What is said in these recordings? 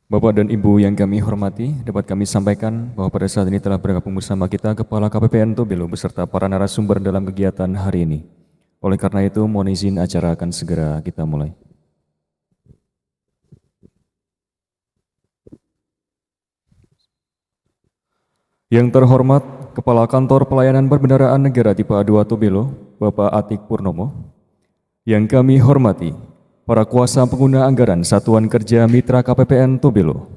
Bapak dan Ibu yang kami hormati, dapat kami sampaikan bahwa pada saat ini telah bergabung bersama kita Kepala KPPN Tobelo beserta para narasumber dalam kegiatan hari ini. Oleh karena itu, mohon izin acara akan segera kita mulai. Yang terhormat, Kepala Kantor Pelayanan Perbendaharaan Negara Tipe A2 Tobelo, Bapak Atik Purnomo. Yang kami hormati, para kuasa pengguna anggaran Satuan Kerja Mitra KPPN Tobelo.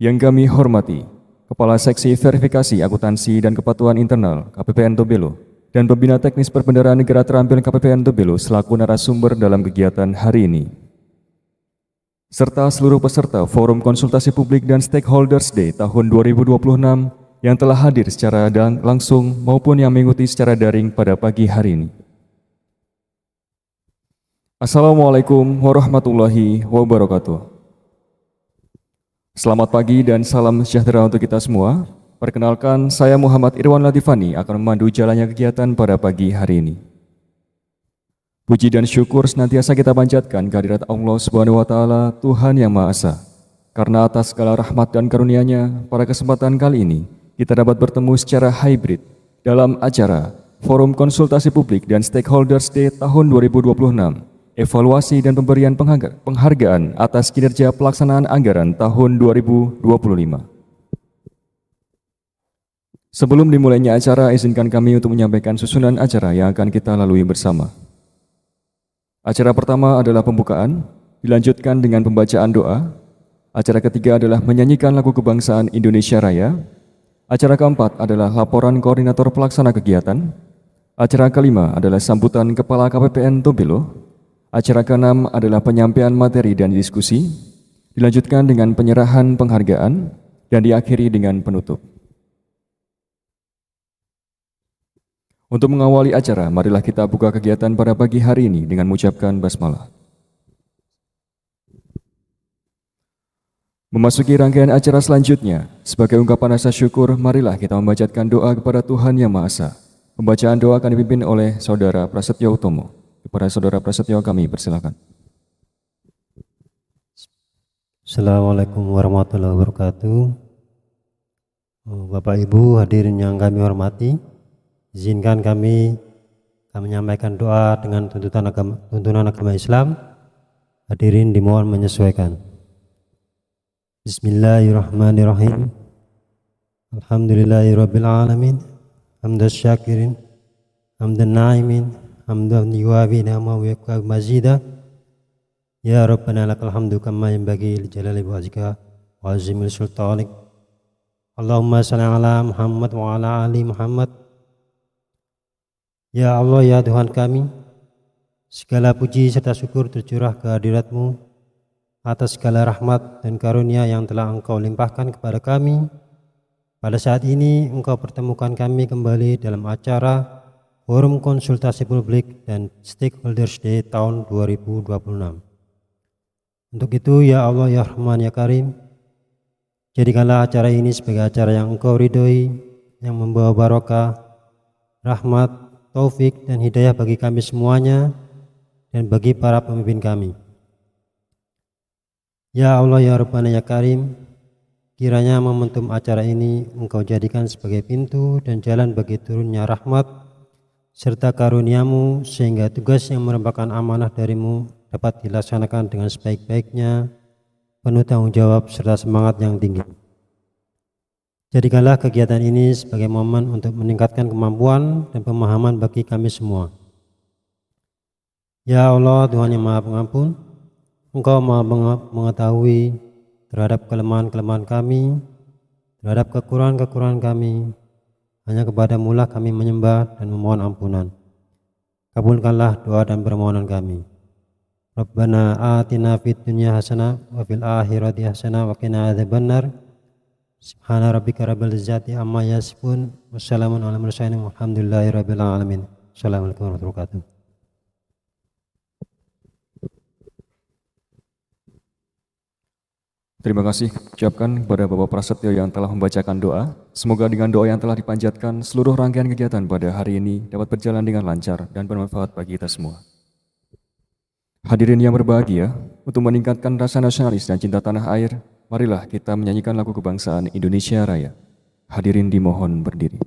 Yang kami hormati, Kepala Seksi Verifikasi Akuntansi dan Kepatuhan Internal KPPN Tobelo dan Pembina Teknis Perbendaharaan Negara Terampil KPPN Tobelo selaku narasumber dalam kegiatan hari ini. Serta seluruh peserta Forum Konsultasi Publik dan Stakeholders Day tahun 2026 yang telah hadir secara langsung maupun yang mengikuti secara daring pada pagi hari ini. Assalamualaikum warahmatullahi wabarakatuh. Selamat pagi dan salam sejahtera untuk kita semua. Perkenalkan, saya Muhammad Irwan Latifani akan memandu jalannya kegiatan pada pagi hari ini. Puji dan syukur senantiasa kita panjatkan kehadirat Allah Subhanahu wa Ta'ala, Tuhan yang Maha Esa. Karena atas segala rahmat dan karunia-Nya, pada kesempatan kali ini kita dapat bertemu secara hybrid dalam acara Forum Konsultasi Publik dan Stakeholders Day tahun 2026. Evaluasi dan pemberian penghargaan atas kinerja pelaksanaan anggaran tahun 2025. Sebelum dimulainya acara, izinkan kami untuk menyampaikan susunan acara yang akan kita lalui bersama. Acara pertama adalah pembukaan, dilanjutkan dengan pembacaan doa. Acara ketiga adalah menyanyikan lagu kebangsaan Indonesia Raya. Acara keempat adalah laporan koordinator pelaksana kegiatan. Acara kelima adalah sambutan Kepala KPPN Tobelo. Acara ke-6 adalah penyampaian materi dan diskusi, dilanjutkan dengan penyerahan penghargaan, dan diakhiri dengan penutup. Untuk mengawali acara, marilah kita buka kegiatan pada pagi hari ini dengan mengucapkan basmalah. Memasuki rangkaian acara selanjutnya, sebagai ungkapan rasa syukur, marilah kita membacakan doa kepada Tuhan Yang Maha Esa. Pembacaan doa akan dipimpin oleh Saudara Prasetyo Utomo. Kepada Saudara Prasetyo kami persilakan. Assalamualaikum warahmatullahi wabarakatuh. Bapak Ibu hadirin yang kami hormati, izinkan kami menyampaikan doa dengan tuntunan agama Islam. Hadirin dimohon menyesuaikan. Bismillahirrahmanirrahim. Alhamdulillahirabbil alamin. Hamdan syakirin, hamdan na'imin, hamdan yuwafi ni'amahu wa yakfi mazida. Ya Rabbana lakal hamdu kama yanbaghi li jalali wajhika wa azimil sultanik. Allahumma shalli ala Muhammad wa ala ali Muhammad. Ya Allah, ya Tuhan kami, segala puji serta syukur tercurah kehadirat-Mu atas segala rahmat dan karunia yang telah Engkau limpahkan kepada kami. Pada saat ini Engkau pertemukan kami kembali dalam acara Forum Konsultasi Publik dan Stakeholders Day tahun 2026. Untuk itu, ya Allah, ya Rahman, ya Karim, jadikanlah acara ini sebagai acara yang Engkau ridhoi, yang membawa barokah, rahmat, taufik, dan hidayah bagi kami semuanya dan bagi para pemimpin kami. Ya Allah, ya Rabbana, ya Karim, kiranya momentum acara ini Engkau jadikan sebagai pintu dan jalan bagi turunnya rahmat serta karunia-Mu, sehingga tugas yang merupakan amanah dari-Mu dapat dilaksanakan dengan sebaik-baiknya, penuh tanggung jawab serta semangat yang tinggi. Jadikanlah kegiatan ini sebagai momen untuk meningkatkan kemampuan dan pemahaman bagi kami semua. Ya Allah, Tuhan yang Maha Pengampun, Engkau Maha mengetahui terhadap kelemahan-kelemahan kami, terhadap kekurangan-kekurangan kami. Hanya kepada-Mu lah kami menyembah dan memohon ampunan. Kabulkanlah doa dan permohonan kami. Rabbana atina fid dunya hasanah wa fil akhirati hasanah wa qina adzabannar. Subhana rabbika rabbil izzati amma yasifun. Wassalamun ala mursalin walhamdulillahi rabbil alamin. Assalamualaikum warahmatullahi wabarakatuh. Terima kasih ucapkan kepada Bapak Prasetyo yang telah membacakan doa. Semoga dengan doa yang telah dipanjatkan, seluruh rangkaian kegiatan pada hari ini dapat berjalan dengan lancar dan bermanfaat bagi kita semua. Hadirin yang berbahagia, untuk meningkatkan rasa nasionalis dan cinta tanah air, marilah kita menyanyikan lagu kebangsaan Indonesia Raya. Hadirin dimohon berdiri.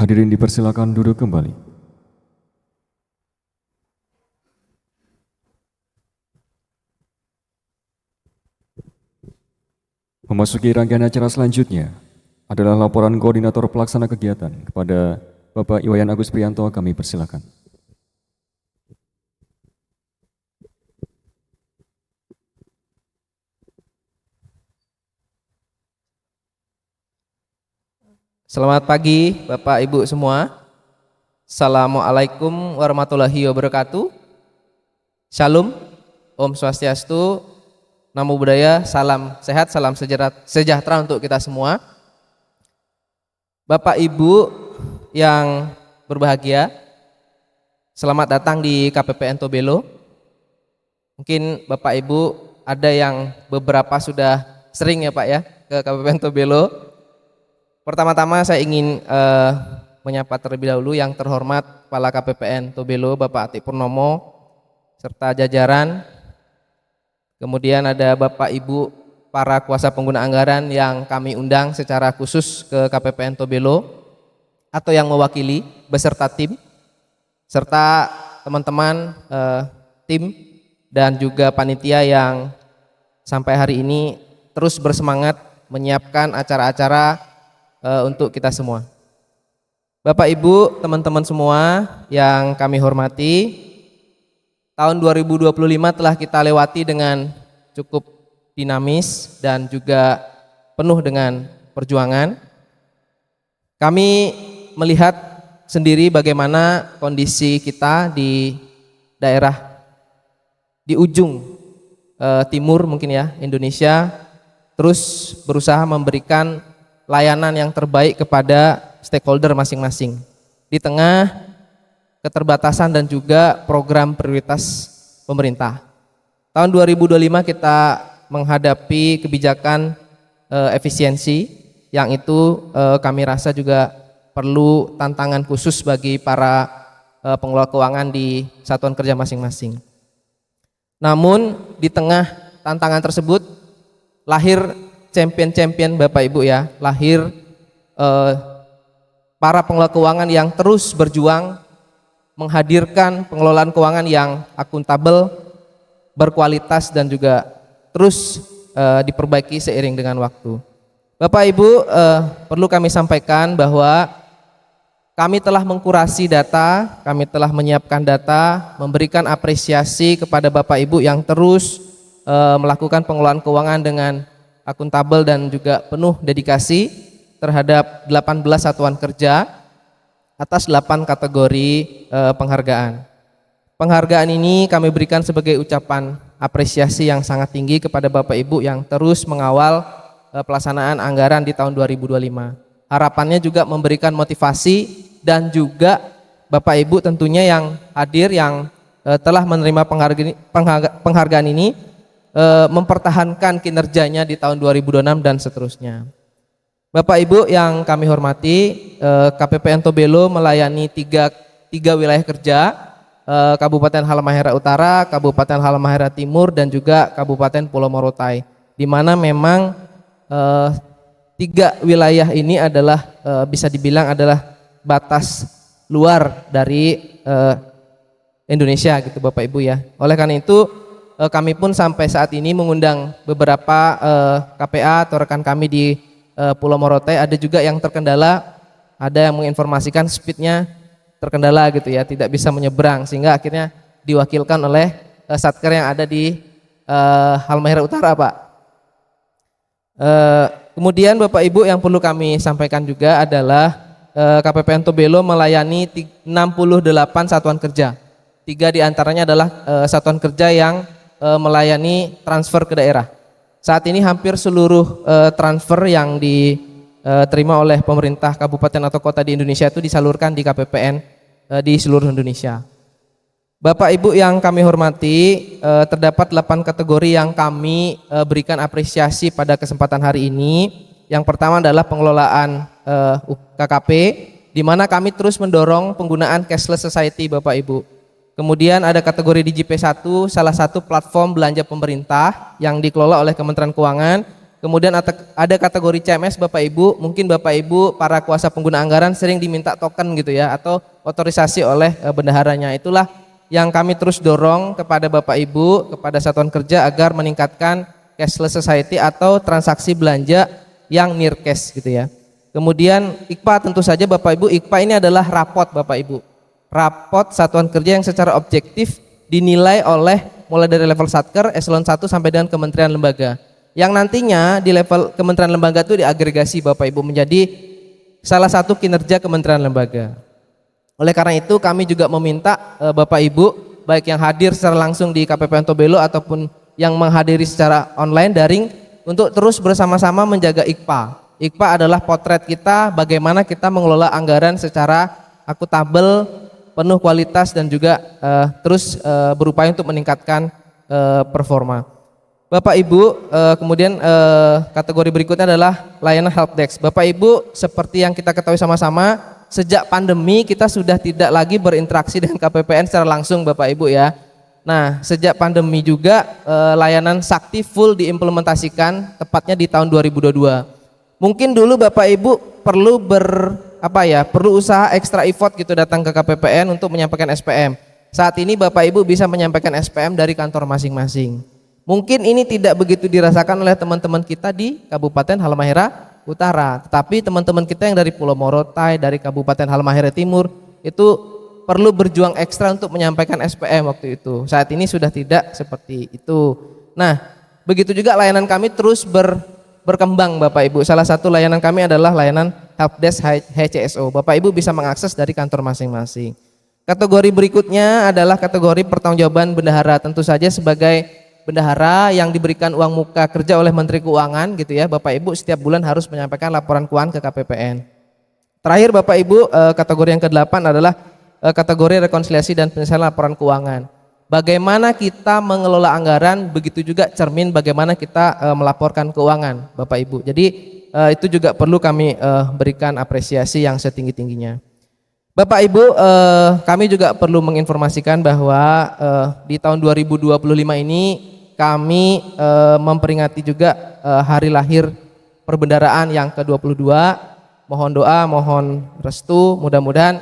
Hadirin dipersilakan duduk kembali. Memasuki rangkaian acara selanjutnya adalah laporan koordinator pelaksana kegiatan kepada Bapak Iwayan Agus Priyanto, kami persilakan. Selamat pagi Bapak Ibu semua. Assalamualaikum warahmatullahi wabarakatuh. Shalom, Om Swastiastu, Namo Buddhaya, salam sehat, salam sejahtera untuk kita semua. Bapak Ibu yang berbahagia, selamat datang di KPPN Tobelo. Mungkin Bapak Ibu ada yang beberapa sudah sering ya Pak ya ke KPPN Tobelo. Pertama-tama saya ingin menyapa terlebih dahulu yang terhormat Kepala KPPN Tobelo Bapak Atik Purnomo serta jajaran. Kemudian ada Bapak Ibu para kuasa pengguna anggaran yang kami undang secara khusus ke KPPN Tobelo atau yang mewakili beserta tim, serta teman-teman tim dan juga panitia yang sampai hari ini terus bersemangat menyiapkan acara-acara untuk kita semua. Bapak Ibu, teman-teman semua yang kami hormati, tahun 2025 telah kita lewati dengan cukup dinamis dan juga penuh dengan perjuangan. Kami melihat sendiri bagaimana kondisi kita di daerah di ujung timur mungkin ya Indonesia terus berusaha memberikan layanan yang terbaik kepada stakeholder masing-masing di tengah keterbatasan dan juga program prioritas pemerintah. Tahun 2025 kita menghadapi kebijakan efisiensi yang itu kami rasa juga perlu tantangan khusus bagi para pengelola keuangan di satuan kerja masing-masing. Namun di tengah tantangan tersebut lahir champion-champion Bapak Ibu ya, lahir para pengelola keuangan yang terus berjuang menghadirkan pengelolaan keuangan yang akuntabel, berkualitas dan juga terus diperbaiki seiring dengan waktu. Bapak Ibu, perlu kami sampaikan bahwa kami telah mengkurasi data, kami telah menyiapkan data, memberikan apresiasi kepada Bapak Ibu yang terus melakukan pengelolaan keuangan dengan akuntabel dan juga penuh dedikasi terhadap 18 satuan kerja atas 8 kategori penghargaan. Penghargaan ini kami berikan sebagai ucapan apresiasi yang sangat tinggi kepada Bapak Ibu yang terus mengawal pelaksanaan anggaran di tahun 2025. Harapannya juga memberikan motivasi dan juga Bapak Ibu tentunya yang hadir yang telah menerima penghargaan ini mempertahankan kinerjanya di tahun 2026 dan seterusnya. Bapak Ibu yang kami hormati, KPPN Tobelo melayani tiga wilayah kerja, Kabupaten Halmahera Utara, Kabupaten Halmahera Timur, dan juga Kabupaten Pulau Morotai, di mana memang tiga wilayah ini adalah bisa dibilang adalah batas luar dari Indonesia gitu Bapak Ibu ya. Oleh karena itu kami pun sampai saat ini mengundang beberapa KPA atau rekan kami di Pulau Morotai, ada juga yang terkendala, ada yang menginformasikan speednya terkendala gitu ya, tidak bisa menyeberang, sehingga akhirnya diwakilkan oleh Satker yang ada di Halmahera Utara Pak. Kemudian Bapak Ibu yang perlu kami sampaikan juga adalah KPPN Tobelo melayani 68 satuan kerja. 3 diantaranya adalah satuan kerja yang melayani transfer ke daerah. Saat ini hampir seluruh transfer yang diterima oleh pemerintah kabupaten atau kota di Indonesia itu disalurkan di KPPN di seluruh Indonesia. Bapak Ibu yang kami hormati, terdapat 8 kategori yang kami berikan apresiasi pada kesempatan hari ini. Yang pertama adalah pengelolaan KKP, di mana kami terus mendorong penggunaan cashless society Bapak Ibu. Kemudian ada kategori DJP1, salah satu platform belanja pemerintah yang dikelola oleh Kementerian Keuangan. Kemudian ada kategori CMS Bapak Ibu, mungkin Bapak Ibu para kuasa pengguna anggaran sering diminta token gitu ya, atau otorisasi oleh bendaharanya. Itulah yang kami terus dorong kepada Bapak Ibu, kepada satuan kerja agar meningkatkan cashless society atau transaksi belanja yang near cash gitu ya. Kemudian IKPA, tentu saja Bapak Ibu, IKPA ini adalah rapot Bapak Ibu. Rapot satuan kerja yang secara objektif dinilai oleh mulai dari level Satker, eselon 1 sampai dengan kementerian lembaga. Yang nantinya di level kementerian lembaga itu diagregasi Bapak Ibu menjadi salah satu kinerja kementerian lembaga. Oleh karena itu kami juga meminta Bapak Ibu baik yang hadir secara langsung di KPPN Tobelo ataupun yang menghadiri secara online daring untuk terus bersama-sama menjaga IKPA. IKPA adalah potret kita bagaimana kita mengelola anggaran secara akuntabel, penuh kualitas dan juga terus berupaya untuk meningkatkan performa. Bapak Ibu, kemudian kategori berikutnya adalah layanan helpdesk. Bapak Ibu, seperti yang kita ketahui sama-sama, sejak pandemi kita sudah tidak lagi berinteraksi dengan KPPN secara langsung Bapak Ibu ya. Nah, sejak pandemi juga layanan Sakti full diimplementasikan tepatnya di tahun 2022. Mungkin dulu Bapak Ibu perlu perlu usaha extra effort gitu datang ke KPPN untuk menyampaikan SPM. Saat ini Bapak Ibu bisa menyampaikan SPM dari kantor masing-masing. Mungkin ini tidak begitu dirasakan oleh teman-teman kita di Kabupaten Halmahera Utara, tetapi teman-teman kita yang dari Pulau Morotai, dari Kabupaten Halmahera Timur itu perlu berjuang ekstra untuk menyampaikan SPM waktu itu. Saat ini sudah tidak seperti itu. Nah, begitu juga layanan kami terus berkembang Bapak Ibu. Salah satu layanan kami adalah layanan helpdesk HCSO. Bapak Ibu bisa mengakses dari kantor masing-masing. Kategori berikutnya adalah kategori pertanggungjawaban bendahara. Tentu saja sebagai bendahara yang diberikan uang muka kerja oleh Menteri Keuangan gitu ya, Bapak Ibu setiap bulan harus menyampaikan laporan keuangan ke KPPN. Terakhir Bapak Ibu, kategori yang ke-8 adalah kategori rekonsiliasi dan penyelesaian laporan keuangan. Bagaimana kita mengelola anggaran, begitu juga cermin bagaimana kita melaporkan keuangan Bapak Ibu. Jadi itu juga perlu kami berikan apresiasi yang setinggi-tingginya. Bapak Ibu, kami juga perlu menginformasikan bahwa di tahun 2025 ini kami memperingati juga hari lahir perbendaraan yang ke-22. Mohon doa, mohon restu, mudah-mudahan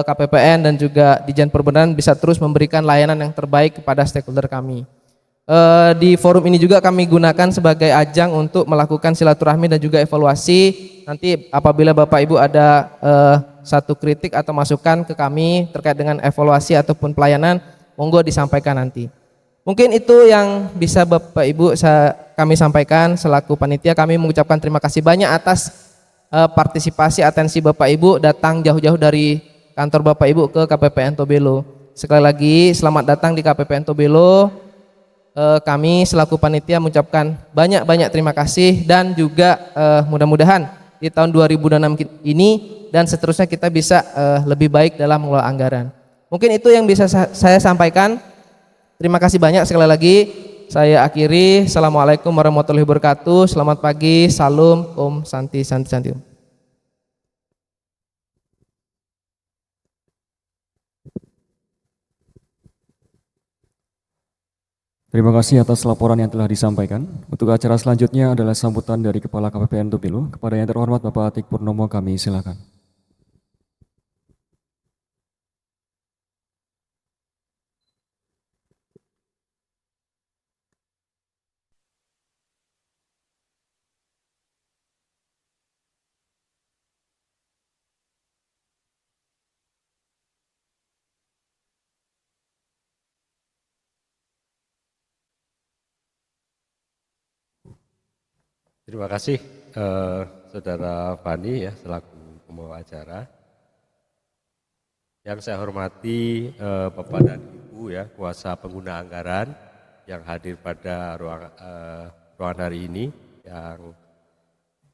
KPPN dan juga Dijen Perbendaharaan bisa terus memberikan layanan yang terbaik kepada stakeholder kami. Di forum ini juga kami gunakan sebagai ajang untuk melakukan silaturahmi dan juga evaluasi. Nanti apabila Bapak Ibu ada satu kritik atau masukan ke kami terkait dengan evaluasi ataupun pelayanan, monggo disampaikan nanti. Mungkin itu yang bisa Bapak Ibu kami sampaikan selaku panitia. Kami mengucapkan terima kasih banyak atas partisipasi atensi Bapak Ibu datang jauh-jauh dari kantor Bapak Ibu ke KPPN Tobelo. Sekali lagi selamat datang di KPPN Tobelo. Kami selaku panitia mengucapkan banyak-banyak terima kasih dan juga mudah-mudahan di tahun 2006 ini dan seterusnya kita bisa lebih baik dalam mengelola anggaran. Mungkin itu yang bisa saya sampaikan. Terima kasih banyak sekali lagi. Saya akhiri. Assalamualaikum warahmatullahi wabarakatuh. Selamat pagi. Salam. Om Santi Santi Santi. Terima kasih atas laporan yang telah disampaikan. Untuk acara selanjutnya adalah sambutan dari Kepala KPPN Tobelo. Kepada yang terhormat Bapak Atik Purnomo, kami silakan. Terima kasih Saudara Fani ya selaku pembawa acara. Yang saya hormati Bapak dan Ibu ya kuasa pengguna anggaran yang hadir pada ruangan hari ini. Yang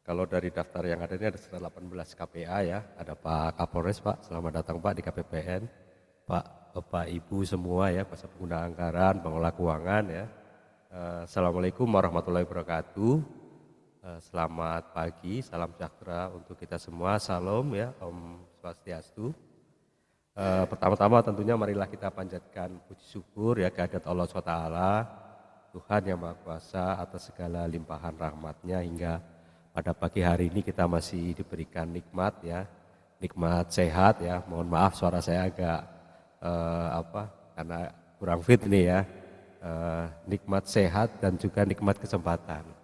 kalau dari daftar yang ada ini ada sekitar 18 KPA ya. Ada Pak Kapolres Pak, selamat datang Pak di KPPN. Bapak Ibu semua ya kuasa pengguna anggaran, pengelola keuangan ya. Assalamualaikum warahmatullahi wabarakatuh. Selamat pagi, salam sejahtera untuk kita semua, salam ya, Om Swastiastu. Pertama-tama tentunya marilah kita panjatkan puji syukur ya kehadirat Allah SWT, Tuhan yang Maha Kuasa atas segala limpahan rahmatnya hingga pada pagi hari ini kita masih diberikan nikmat ya, nikmat sehat ya. Mohon maaf suara saya agak karena kurang fit nih ya, nikmat sehat dan juga nikmat kesempatan.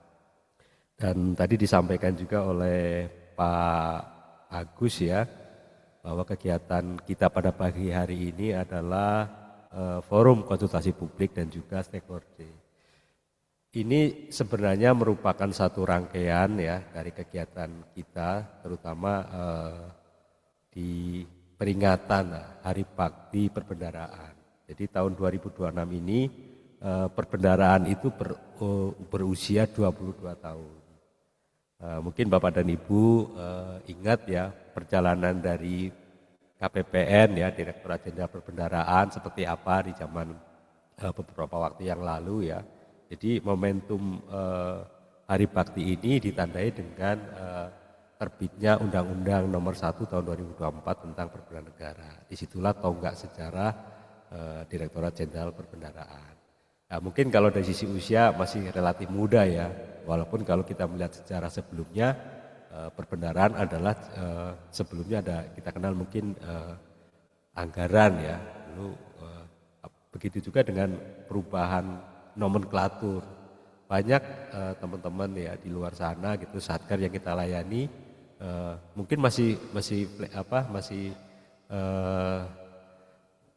Dan tadi disampaikan juga oleh Pak Agus ya, bahwa kegiatan kita pada pagi hari ini adalah forum konsultasi publik dan juga stakeholder. Ini sebenarnya merupakan satu rangkaian ya dari kegiatan kita, terutama di peringatan Hari Bakti Perbendaharaan. Jadi tahun 2026 ini perbendaharaan itu berusia 22 tahun. Mungkin Bapak dan Ibu ingat ya perjalanan dari KPPN ya, Direktorat Jenderal Perbendaharaan seperti apa di zaman beberapa waktu yang lalu ya. Jadi momentum Hari Bakti ini ditandai dengan terbitnya Undang-Undang Nomor 1 Tahun 2024 tentang Perbendaharaan Negara. Disitulah tonggak sejarah Direktorat Jenderal Perbendaharaan. Nah, mungkin kalau dari sisi usia masih relatif muda ya, walaupun kalau kita melihat sejarah sebelumnya perbendaharaan adalah sebelumnya ada kita kenal mungkin anggaran ya, lalu begitu juga dengan perubahan nomenklatur. Banyak teman-teman ya di luar sana gitu satker yang kita layani mungkin masih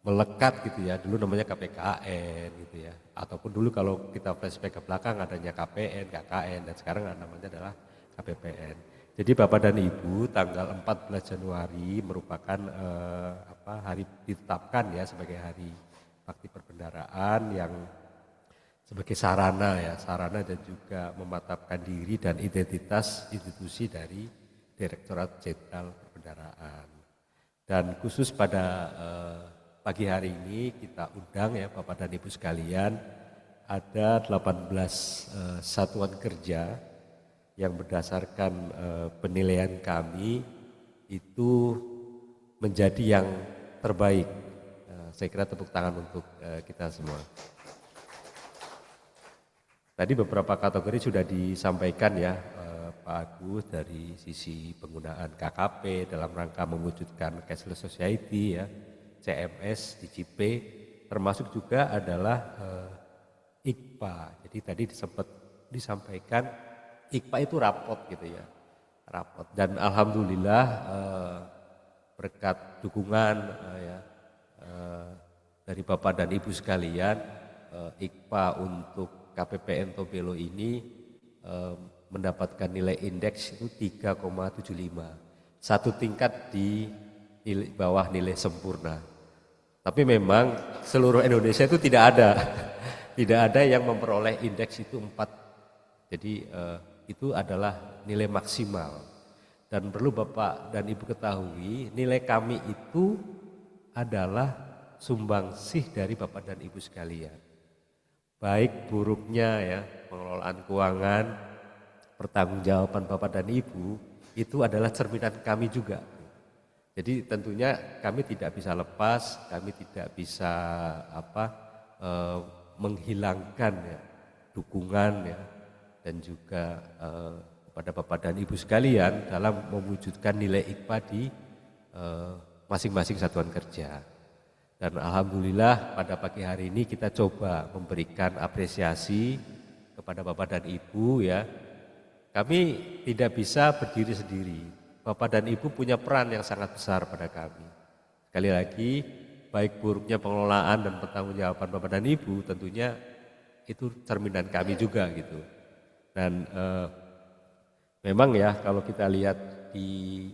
melekat gitu ya, dulu namanya KPKN gitu ya, ataupun dulu kalau kita flashback ke belakang adanya KPN, KKN, dan sekarang namanya adalah KPPN. Jadi Bapak dan Ibu tanggal 14 Januari merupakan hari ditetapkan ya sebagai Hari Bakti Perbendaharaan yang sebagai sarana dan juga mematapkan diri dan identitas institusi dari Direktorat Jenderal Perbendaharaan. Dan khusus pada pagi hari ini kita undang ya Bapak dan Ibu sekalian, ada 18 satuan kerja yang berdasarkan penilaian kami itu menjadi yang terbaik. Saya kira tepuk tangan untuk kita semua. Tadi beberapa kategori sudah disampaikan ya Pak Agus dari sisi penggunaan KKP dalam rangka mewujudkan cashless society ya. CMS, DJP, termasuk juga adalah IKPA. Jadi tadi sempat disampaikan IKPA itu rapot gitu ya, rapot. Dan alhamdulillah berkat dukungan dari Bapak dan Ibu sekalian, IKPA untuk KPPN Tobelo ini mendapatkan nilai indeks itu 3,75, satu tingkat di bawah nilai sempurna. Tapi memang seluruh Indonesia itu tidak ada tidak ada yang memperoleh indeks itu 4. Jadi itu adalah nilai maksimal. Dan perlu Bapak dan Ibu ketahui, nilai kami itu adalah sumbangsih dari Bapak dan Ibu sekalian. Baik buruknya ya pengelolaan keuangan, pertanggungjawaban Bapak dan Ibu itu adalah cerminan kami juga. Jadi tentunya kami tidak bisa lepas, kami tidak bisa menghilangkan ya, dukungan ya, dan juga kepada Bapak dan Ibu sekalian dalam mewujudkan nilai IKPA di masing-masing satuan kerja. Dan alhamdulillah pada pagi hari ini kita coba memberikan apresiasi kepada Bapak dan Ibu ya. Kami tidak bisa berdiri sendiri. Bapak dan Ibu punya peran yang sangat besar pada kami. Sekali lagi, baik buruknya pengelolaan dan pertanggungjawaban Bapak dan Ibu tentunya itu cerminan kami juga gitu. Dan memang ya kalau kita lihat di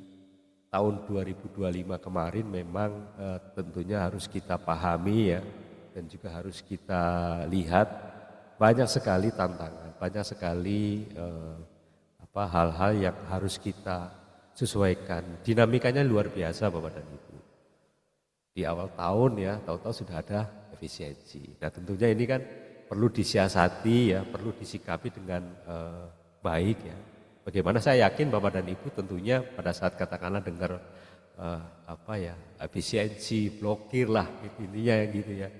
tahun 2025 kemarin memang tentunya harus kita pahami ya, dan juga harus kita lihat banyak sekali tantangan, banyak sekali hal-hal yang harus kita sesuaikan. Dinamikanya luar biasa Bapak dan Ibu. Di awal tahun ya, tahu-tahu sudah ada efisiensi. Nah tentunya ini kan perlu disiasati ya, perlu disikapi dengan baik ya. Bagaimana saya yakin Bapak dan Ibu tentunya pada saat katakanlah dengar efisiensi, blokir lah intinya gitu ya.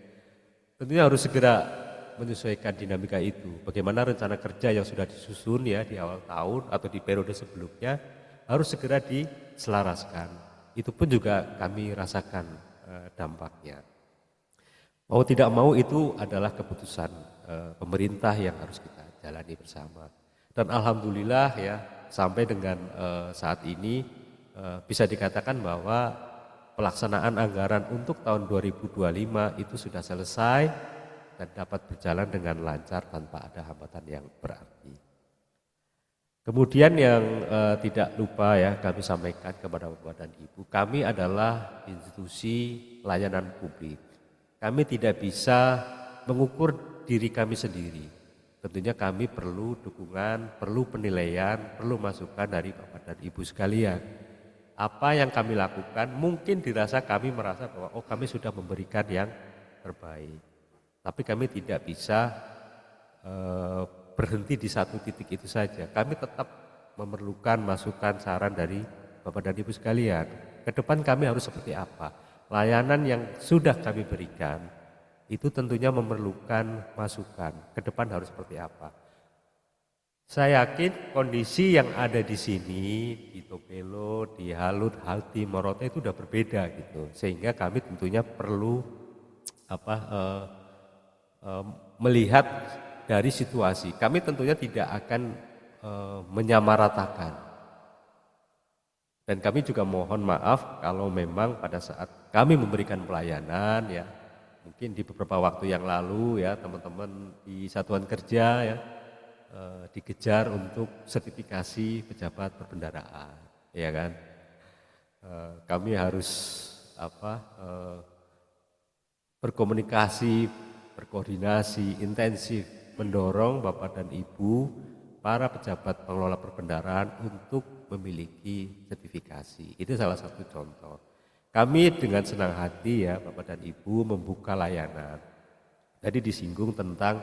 Tentunya harus segera menyesuaikan dinamika itu. Bagaimana rencana kerja yang sudah disusun ya di awal tahun atau di periode sebelumnya harus segera diselaraskan. Itu pun juga kami rasakan dampaknya. Mau tidak mau itu adalah keputusan pemerintah yang harus kita jalani bersama. Dan alhamdulillah ya sampai dengan saat ini bisa dikatakan bahwa pelaksanaan anggaran untuk tahun 2025 itu sudah selesai dan dapat berjalan dengan lancar tanpa ada hambatan yang berarti. Kemudian yang tidak lupa ya kami sampaikan kepada Bapak dan Ibu, kami adalah institusi layanan publik. Kami tidak bisa mengukur diri kami sendiri. Tentunya kami perlu dukungan, perlu penilaian, perlu masukan dari Bapak dan Ibu sekalian. Apa yang kami lakukan mungkin dirasa kami merasa bahwa kami sudah memberikan yang terbaik. Tapi kami tidak bisa berhenti di satu titik itu saja. Kami tetap memerlukan masukan, saran dari Bapak dan Ibu sekalian. Ke depan kami harus seperti apa? Layanan yang sudah kami berikan itu tentunya memerlukan masukan. Ke depan harus seperti apa? Saya yakin kondisi yang ada di sini, di Tobelo, di Halut, Halti, Morotai itu sudah berbeda gitu. Sehingga kami tentunya perlu melihat dari situasi. Kami tentunya tidak akan menyamaratakan. Dan kami juga mohon maaf kalau memang pada saat kami memberikan pelayanan ya, mungkin di beberapa waktu yang lalu ya teman-teman di satuan kerja ya dikejar untuk sertifikasi pejabat perbendaraan, ya kan? Kami harus berkomunikasi, berkoordinasi intensif, mendorong Bapak dan Ibu para pejabat pengelola perbendaraan untuk memiliki sertifikasi. Itu salah satu contoh. Kami dengan senang hati ya Bapak dan Ibu membuka layanan. Tadi disinggung tentang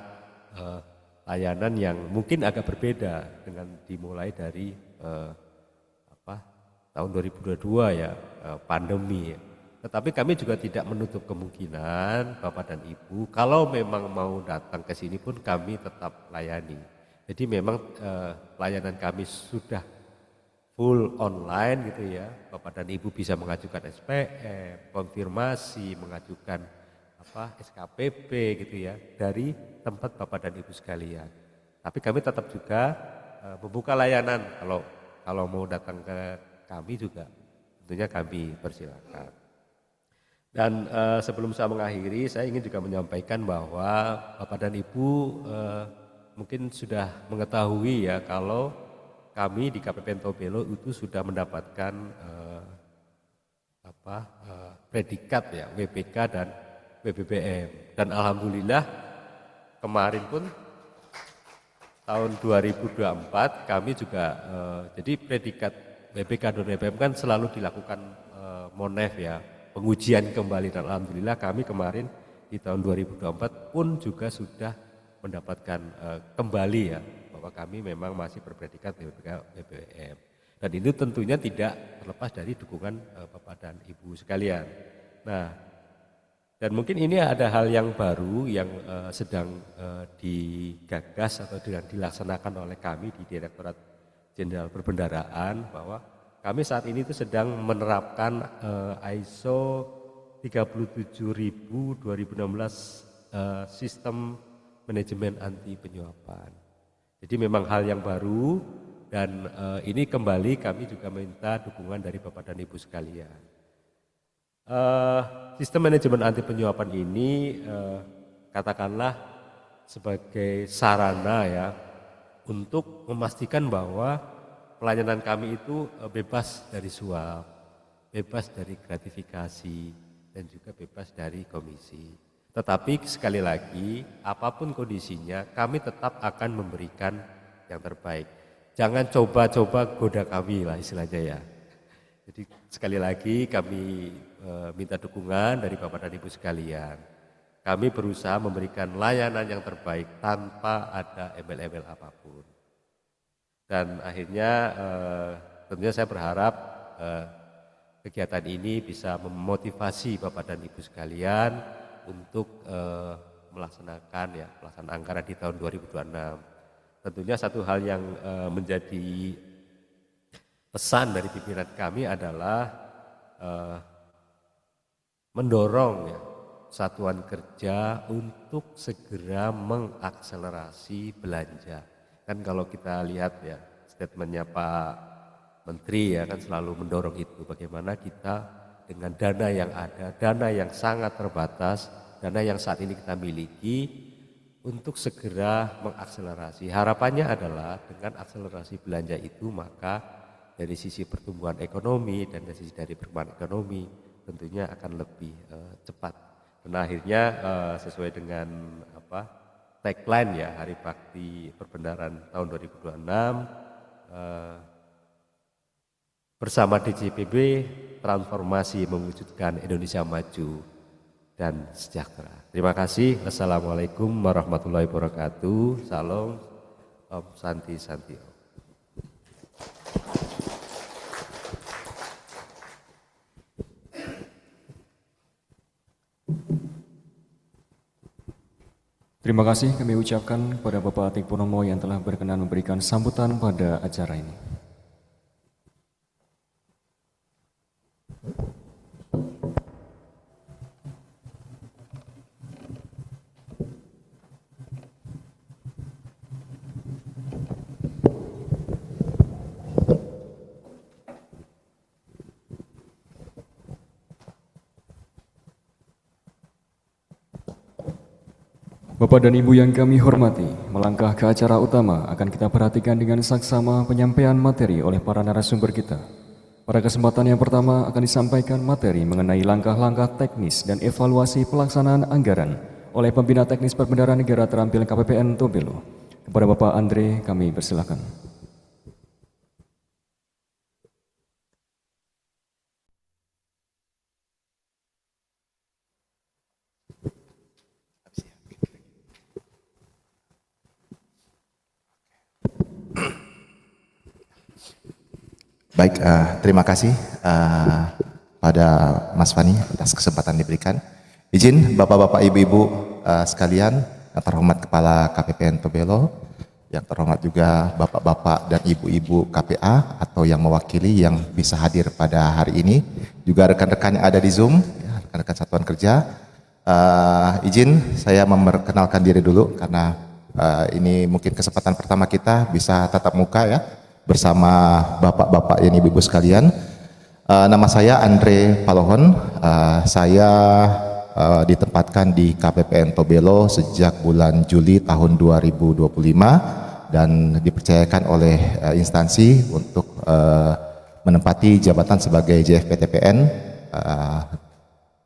layanan yang mungkin agak berbeda dengan dimulai dari tahun 2022 ya, pandemi ya. Tetapi kami juga tidak menutup kemungkinan Bapak dan Ibu kalau memang mau datang ke sini pun kami tetap layani. Jadi memang layanan kami sudah full online gitu ya. Bapak dan Ibu bisa mengajukan SPM, konfirmasi, mengajukan SKPP gitu ya dari tempat Bapak dan Ibu sekalian. Tapi kami tetap juga membuka layanan kalau mau datang ke kami juga tentunya kami persilakan. Dan sebelum saya mengakhiri, saya ingin juga menyampaikan bahwa Bapak dan Ibu mungkin sudah mengetahui ya kalau kami di KPPN Tobelo itu sudah mendapatkan predikat ya WPK dan WBBM. Dan alhamdulillah kemarin pun tahun 2024 kami juga jadi predikat WPK dan WBBM kan selalu dilakukan monef ya, pengujian kembali, dan alhamdulillah kami kemarin di tahun 2024 pun juga sudah mendapatkan kembali ya bahwa kami memang masih berpredikat WPK WBBM. Dan itu tentunya tidak terlepas dari dukungan Bapak dan Ibu sekalian. Nah, dan mungkin ini ada hal yang baru yang sedang digagas atau dilaksanakan oleh kami di Direktorat Jenderal Perbendaraan, bahwa kami saat ini itu sedang menerapkan ISO 37000 2016 sistem manajemen anti penyuapan. Jadi memang hal yang baru, dan ini kembali kami juga minta dukungan dari Bapak dan Ibu sekalian. Sistem manajemen anti penyuapan ini katakanlah sebagai sarana ya untuk memastikan bahwa pelayanan kami itu bebas dari suap, bebas dari gratifikasi, dan juga bebas dari komisi. Tetapi sekali lagi, apapun kondisinya, kami tetap akan memberikan yang terbaik. Jangan coba-coba goda kami lah istilahnya ya. Jadi sekali lagi kami minta dukungan dari Bapak dan Ibu sekalian. Kami berusaha memberikan layanan yang terbaik tanpa ada embel-embel apapun. Dan akhirnya tentunya saya berharap kegiatan ini bisa memotivasi Bapak dan Ibu sekalian untuk melaksanakan pelaksanaan anggaran di tahun 2026. Tentunya satu hal yang menjadi pesan dari pimpinan kami adalah mendorong ya satuan kerja untuk segera mengakselerasi belanja. Kan kalau kita lihat ya statementnya Pak Menteri ya kan selalu mendorong itu, bagaimana kita dengan dana yang ada, dana yang sangat terbatas, dana yang saat ini kita miliki, untuk segera mengakselerasi. Harapannya adalah dengan akselerasi belanja itu maka dari sisi pertumbuhan ekonomi dan dari sisi dari perkembangan ekonomi tentunya akan lebih cepat. Dan akhirnya sesuai dengan tagline ya Hari Bakti Perbendaharaan tahun 2026 bersama DJPB transformasi mewujudkan Indonesia maju dan sejahtera. Terima kasih. Assalamualaikum warahmatullahi wabarakatuh. Salam, Om Santi Santi Om. Terima kasih kami ucapkan kepada Bapak Atik Purnomo yang telah berkenan memberikan sambutan pada acara ini. Bapak dan Ibu yang kami hormati, melangkah ke acara utama akan kita perhatikan dengan saksama penyampaian materi oleh para narasumber kita. Pada kesempatan yang pertama akan disampaikan materi mengenai langkah-langkah teknis dan evaluasi pelaksanaan anggaran oleh Pembina Teknis Perbendaharaan Negara terampil KPPN Tobelo. Kepada Bapak Andre kami persilakan. Baik, terima kasih pada Mas Fani atas kesempatan diberikan. Izin Bapak-Bapak, Ibu-Ibu sekalian, yang terhormat Kepala KPPN Tobelo, yang terhormat juga Bapak-Bapak dan Ibu-Ibu KPA atau yang mewakili yang bisa hadir pada hari ini, juga rekan-rekan yang ada di Zoom, ya, rekan-rekan satuan kerja. Izin saya memperkenalkan diri dulu karena ini mungkin kesempatan pertama kita bisa tatap muka ya bersama bapak-bapak dan ibu-ibu sekalian. Nama saya Andre Palohon. Saya ditempatkan di KPPN Tobelo sejak bulan Juli tahun 2025 dan dipercayakan oleh instansi untuk menempati jabatan sebagai JFPTPN,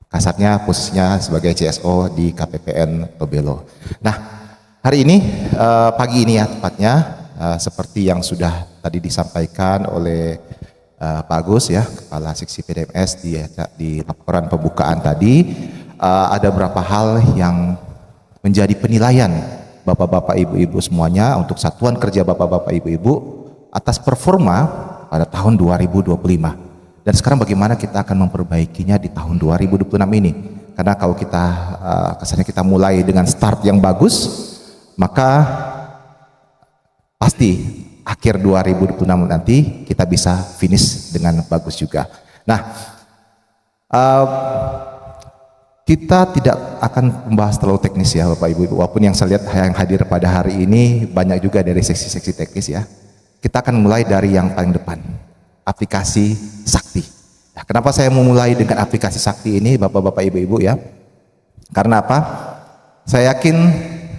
kasarnya posisinya sebagai CSO di KPPN Tobelo. Nah, hari ini pagi ini ya tepatnya seperti yang sudah tadi disampaikan oleh Pak Agus ya, Kepala Seksi PDMS di laporan pembukaan tadi, ada beberapa hal yang menjadi penilaian Bapak-bapak Ibu-ibu semuanya untuk satuan kerja Bapak-bapak Ibu-ibu atas performa pada tahun 2025. Dan sekarang bagaimana kita akan memperbaikinya di tahun 2026 ini? Karena kalau kita kesannya kita mulai dengan start yang bagus, maka pasti akhir 2026 nanti kita bisa finish dengan bagus juga. Nah, kita tidak akan membahas terlalu teknis ya Bapak Ibu, walaupun yang saya lihat yang hadir pada hari ini banyak juga dari seksi-seksi teknis ya. Kita akan mulai dari yang paling depan, aplikasi Sakti. Nah, kenapa saya memulai dengan aplikasi Sakti ini Bapak-bapak Ibu-ibu ya? Karena apa? Saya yakin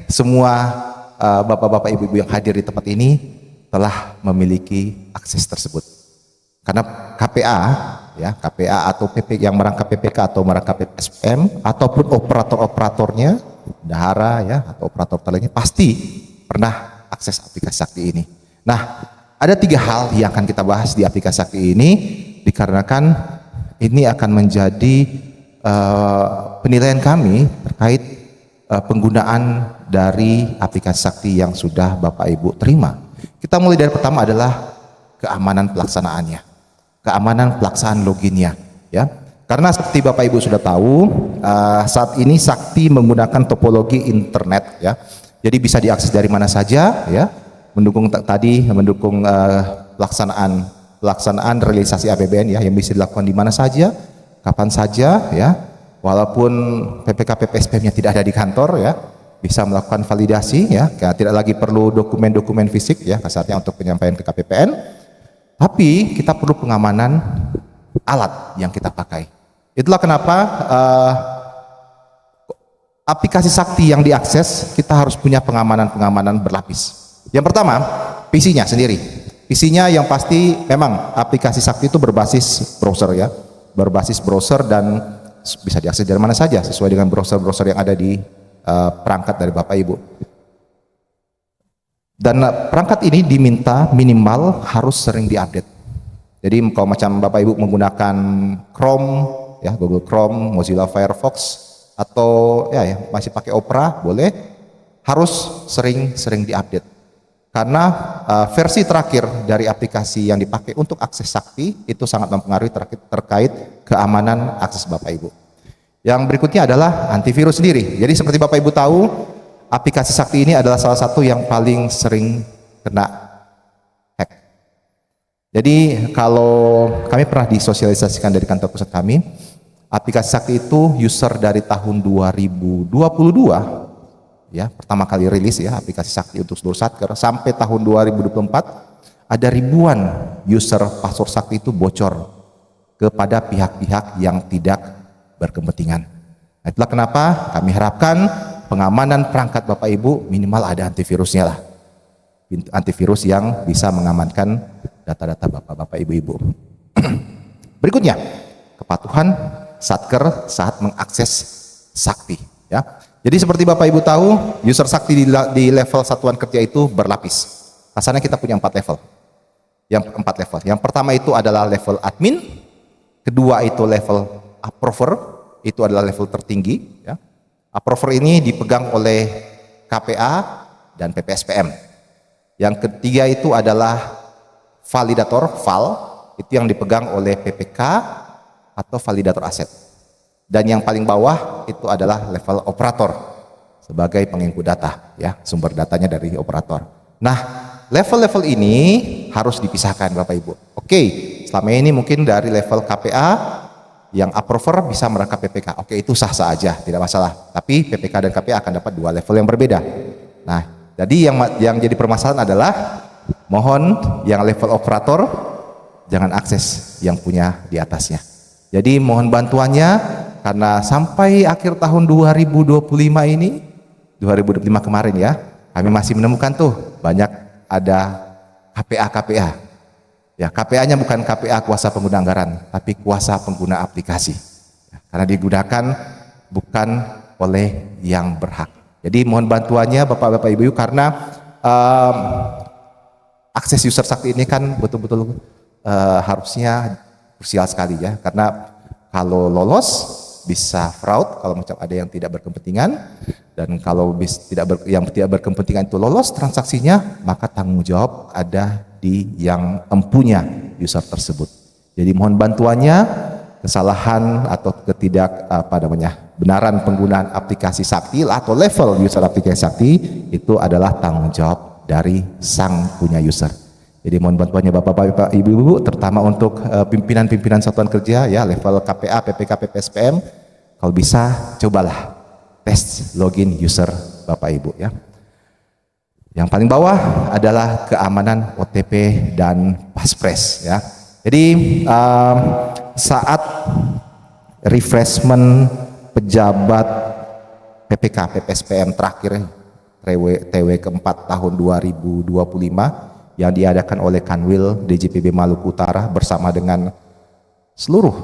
semua Bapak-bapak Ibu-ibu yang hadir di tempat ini telah memiliki akses tersebut. Karena KPA ya, KPA atau PP yang merangkap PPK atau merangkap PPSPM ataupun operator-operatornya, bendahara ya atau operator lainnya pasti pernah akses aplikasi Sakti ini. Nah, ada 3 hal yang akan kita bahas di aplikasi Sakti ini dikarenakan ini akan menjadi penilaian kami terkait penggunaan dari aplikasi Sakti yang sudah Bapak Ibu terima. Kita mulai dari pertama adalah keamanan pelaksanaannya, keamanan pelaksanaan loginnya, ya. Karena seperti Bapak Ibu sudah tahu, saat ini Sakti menggunakan topologi internet, ya. Jadi bisa diakses dari mana saja, ya. Mendukung pelaksanaan realisasi APBN, ya, yang bisa dilakukan di mana saja, kapan saja, ya. Walaupun PPK PPSPM-nya tidak ada di kantor, ya. Bisa melakukan validasi ya, tidak lagi perlu dokumen-dokumen fisik ya, kasarnya untuk penyampaian ke KPPN. Tapi kita perlu pengamanan alat yang kita pakai. Itulah kenapa aplikasi Sakti yang diakses kita harus punya pengamanan berlapis. Yang pertama, PC-nya sendiri. PC-nya yang pasti memang aplikasi Sakti itu berbasis browser ya, berbasis browser dan bisa diakses dari mana saja sesuai dengan browser-browser yang ada di perangkat dari Bapak Ibu. Dan perangkat ini diminta minimal harus sering diupdate. Jadi kalau macam Bapak Ibu menggunakan Chrome, ya Google Chrome, Mozilla Firefox, atau ya masih pakai Opera, boleh, harus sering diupdate. Karena versi terakhir dari aplikasi yang dipakai untuk akses Sakti itu sangat mempengaruhi terkait keamanan akses Bapak Ibu. Yang berikutnya adalah antivirus sendiri. Jadi seperti Bapak Ibu tahu, aplikasi Sakti ini adalah salah satu yang paling sering kena hack. Jadi kalau kami pernah disosialisasikan dari kantor pusat kami, aplikasi Sakti itu user dari tahun 2022 ya, pertama kali rilis ya aplikasi Sakti untuk seluruh Satker, sampai tahun 2024 ada ribuan user password Sakti itu bocor kepada pihak-pihak yang tidak berkepentingan. Nah, itulah kenapa kami harapkan pengamanan perangkat Bapak Ibu minimal ada antivirusnya lah. Antivirus yang bisa mengamankan data-data Bapak Ibu. Berikutnya, kepatuhan Satker saat mengakses Sakti ya. Jadi seperti Bapak Ibu tahu, user Sakti di level satuan kerja itu berlapis. Asalnya kita punya 4 level. Yang pertama itu adalah level admin, kedua itu level approver, itu adalah level tertinggi ya. Approver ini dipegang oleh KPA dan PPSPM. Yang ketiga itu adalah validator, VAL, itu yang dipegang oleh PPK atau validator aset. Dan yang paling bawah itu adalah level operator sebagai penginput data ya, sumber datanya dari operator. Nah, level-level ini harus dipisahkan Bapak Ibu. Oke, selama ini mungkin dari level KPA yang approver bisa merangkap PPK. Oke, itu sah-sah aja, tidak masalah. Tapi PPK dan KPA akan dapat 2 level yang berbeda. Nah, jadi yang jadi permasalahan adalah mohon yang level operator jangan akses yang punya di atasnya. Jadi mohon bantuannya, karena sampai akhir tahun 2025 ini, 2025 kemarin ya, kami masih menemukan tuh banyak ada KPA. Ya, KPA-nya bukan KPA kuasa pengguna anggaran, tapi kuasa pengguna aplikasi. Ya, karena digunakan bukan oleh yang berhak. Jadi mohon bantuannya Bapak-Bapak Ibu, karena akses user sakti ini kan betul-betul harusnya krusial sekali ya, karena kalau lolos bisa fraud kalau macam ada yang tidak berkepentingan, dan kalau yang tidak berkepentingan itu lolos transaksinya, maka tanggung jawab ada di yang empunya user tersebut. Jadi mohon bantuannya, kesalahan atau benaran penggunaan aplikasi sakti atau level user aplikasi sakti itu adalah tanggung jawab dari sang punya user. Jadi mohon bantuannya Bapak-Bapak, Ibu-ibu, terutama untuk pimpinan-pimpinan satuan kerja ya, level KPA, PPK, PPSPM, kalau bisa cobalah tes login user Bapak Ibu ya. Yang paling bawah adalah keamanan OTP dan passphrase ya. Jadi saat refreshment pejabat PPK, PPSPM terakhir TW keempat tahun 2025 yang diadakan oleh Kanwil DJPB Maluku Utara bersama dengan seluruh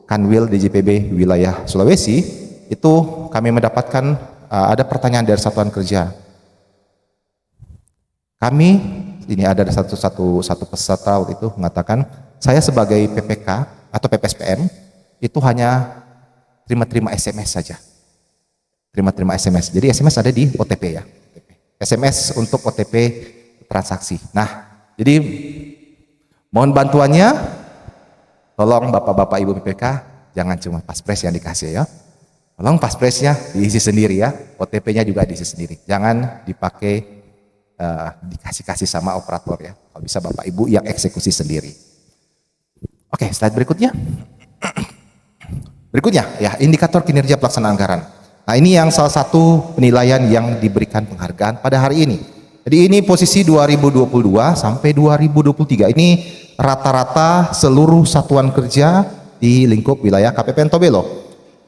Kanwil DJPB wilayah Sulawesi, itu kami mendapatkan ada pertanyaan dari satuan kerja. Kami, ini ada satu peserta itu mengatakan, saya sebagai PPK atau PPSPM itu hanya terima SMS saja. Terima SMS. Jadi SMS ada di OTP ya. SMS untuk OTP transaksi. Nah, jadi mohon bantuannya, tolong Bapak-Bapak Ibu PPK jangan cuma passphrase yang dikasih ya. Tolong passphrase-nya diisi sendiri ya, OTP-nya juga diisi sendiri. Jangan dipakai dikasih sama operator ya. Kalau bisa Bapak Ibu yang eksekusi sendiri. Oke, slide berikutnya. Berikutnya ya, indikator kinerja pelaksanaan anggaran. Nah, ini yang salah satu penilaian yang diberikan penghargaan pada hari ini. Jadi ini posisi 2022 sampai 2023. Ini rata-rata seluruh satuan kerja di lingkup wilayah KPPN Tobelo.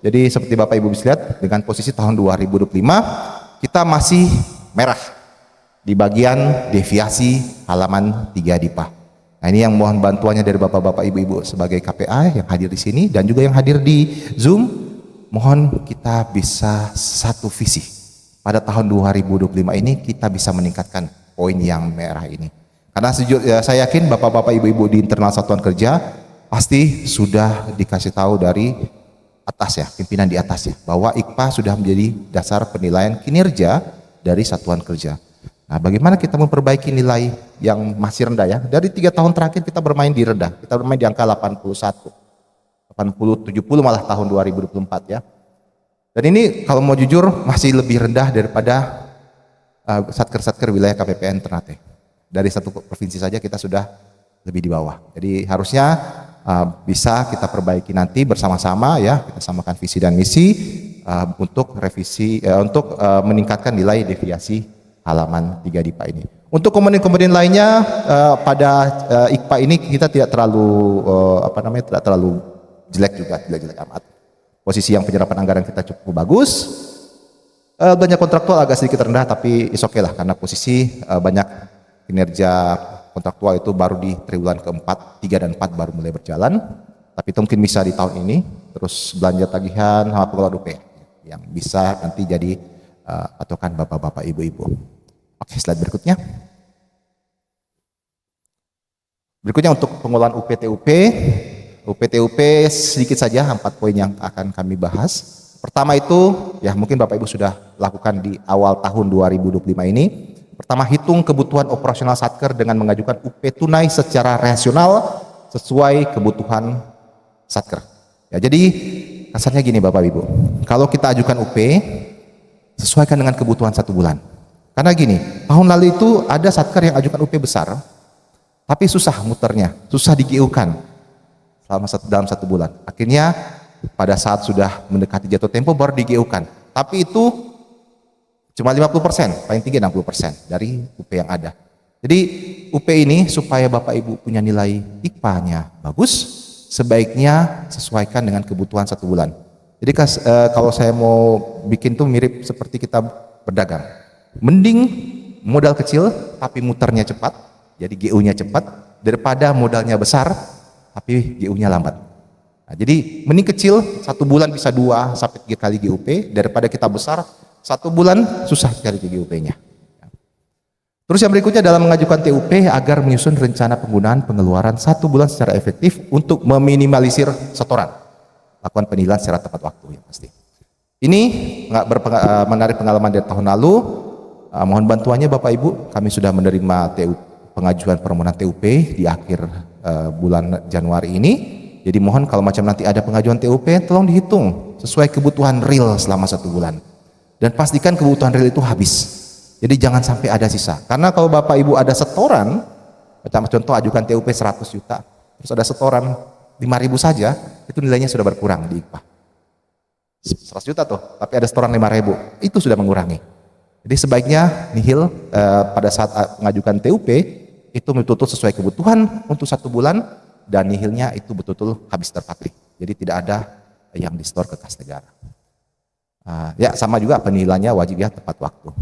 Jadi seperti Bapak Ibu bisa lihat, dengan posisi tahun 2025 kita masih merah di bagian deviasi halaman 3 DIPA. Nah, ini yang mohon bantuannya dari Bapak-Bapak Ibu-ibu sebagai KPA yang hadir di sini dan juga yang hadir di Zoom. Mohon kita bisa satu visi. Pada tahun 2025 ini kita bisa meningkatkan poin yang merah ini. Karena saya yakin Bapak-Bapak Ibu-ibu di internal satuan kerja pasti sudah dikasih tahu dari atas ya, pimpinan di atas ya, bahwa IKPA sudah menjadi dasar penilaian kinerja dari satuan kerja. Nah, bagaimana kita memperbaiki nilai yang masih rendah ya? Dari 3 tahun terakhir kita bermain di rendah, kita bermain di angka 81, 80, 70 malah tahun 2024 ya. Dan ini kalau mau jujur masih lebih rendah daripada satker-satker wilayah KPPN Ternate. Dari satu provinsi saja kita sudah lebih di bawah. Jadi harusnya bisa kita perbaiki nanti bersama-sama ya, kita samakan visi dan misi untuk revisi untuk meningkatkan nilai deviasi halaman 3 DIPA ini. Untuk komponen-komponen lainnya pada IKPA ini kita tidak terlalu tidak terlalu jelek juga, tidak jelek amat. Posisi yang penyerapan anggaran kita cukup bagus. Belanja kontraktual agak sedikit rendah, tapi is okay lah, karena posisi banyak kinerja kontraktual itu baru di triwulan keempat, 3 dan 4 baru mulai berjalan. Tapi itu mungkin bisa di tahun ini. Terus belanja tagihan sama pengelola UP yang bisa nanti jadi patokan Bapak-Bapak Ibu-ibu. Oke, slide berikutnya. Berikutnya untuk pengelolaan UPTUP. UPTUP sedikit saja 4 poin yang akan kami bahas. Pertama itu ya mungkin Bapak Ibu sudah lakukan di awal tahun 2025 ini. Pertama, hitung kebutuhan operasional Satker dengan mengajukan UP tunai secara rasional sesuai kebutuhan Satker. Ya, jadi kasarnya gini Bapak Ibu, kalau kita ajukan UP sesuaikan dengan kebutuhan 1 bulan. Karena gini, tahun lalu itu ada Satker yang ajukan UP besar, tapi susah muternya, susah di-GU-kan dalam 1 bulan. Akhirnya pada saat sudah mendekati jatuh tempo baru di-GU-kan. Tapi itu cuma 50%, paling tinggi 60% dari UP yang ada. Jadi UP ini supaya Bapak Ibu punya nilai IPA-nya bagus, sebaiknya sesuaikan dengan kebutuhan 1 bulan. Jadi kalau saya mau bikin tuh mirip seperti kita berdagang. Mending modal kecil tapi muternya cepat, jadi GU-nya cepat, daripada modalnya besar tapi GU-nya lambat. Nah, jadi mending kecil 1 bulan bisa 2 sampai 3 kali GUP, daripada kita besar 1 bulan susah cari GUP-nya. Terus yang berikutnya dalam mengajukan TUP agar menyusun rencana penggunaan pengeluaran 1 bulan secara efektif untuk meminimalisir setoran. Lakukan penilaian secara tepat waktu ya pasti. Ini menarik pengalaman dari tahun lalu. Mohon bantuannya Bapak Ibu, kami sudah menerima pengajuan permohonan TUP di akhir bulan Januari ini. Jadi mohon kalau macam nanti ada pengajuan TUP tolong dihitung sesuai kebutuhan real selama 1 bulan. Dan pastikan kebutuhan real itu habis. Jadi jangan sampai ada sisa. Karena kalau Bapak Ibu ada setoran, macam contoh ajukan TUP 100 juta, terus ada setoran 5.000 saja, itu nilainya sudah berkurang di IPA. 100 juta tuh, tapi ada setoran 5.000, itu sudah mengurangi. Jadi sebaiknya nihil pada saat mengajukan TUP, itu betul-betul sesuai kebutuhan untuk 1 bulan, dan nihilnya itu betul-betul habis terpakai. Jadi tidak ada yang di-store ke kas negara. Ya sama juga penilaiannya wajib ya tepat waktu.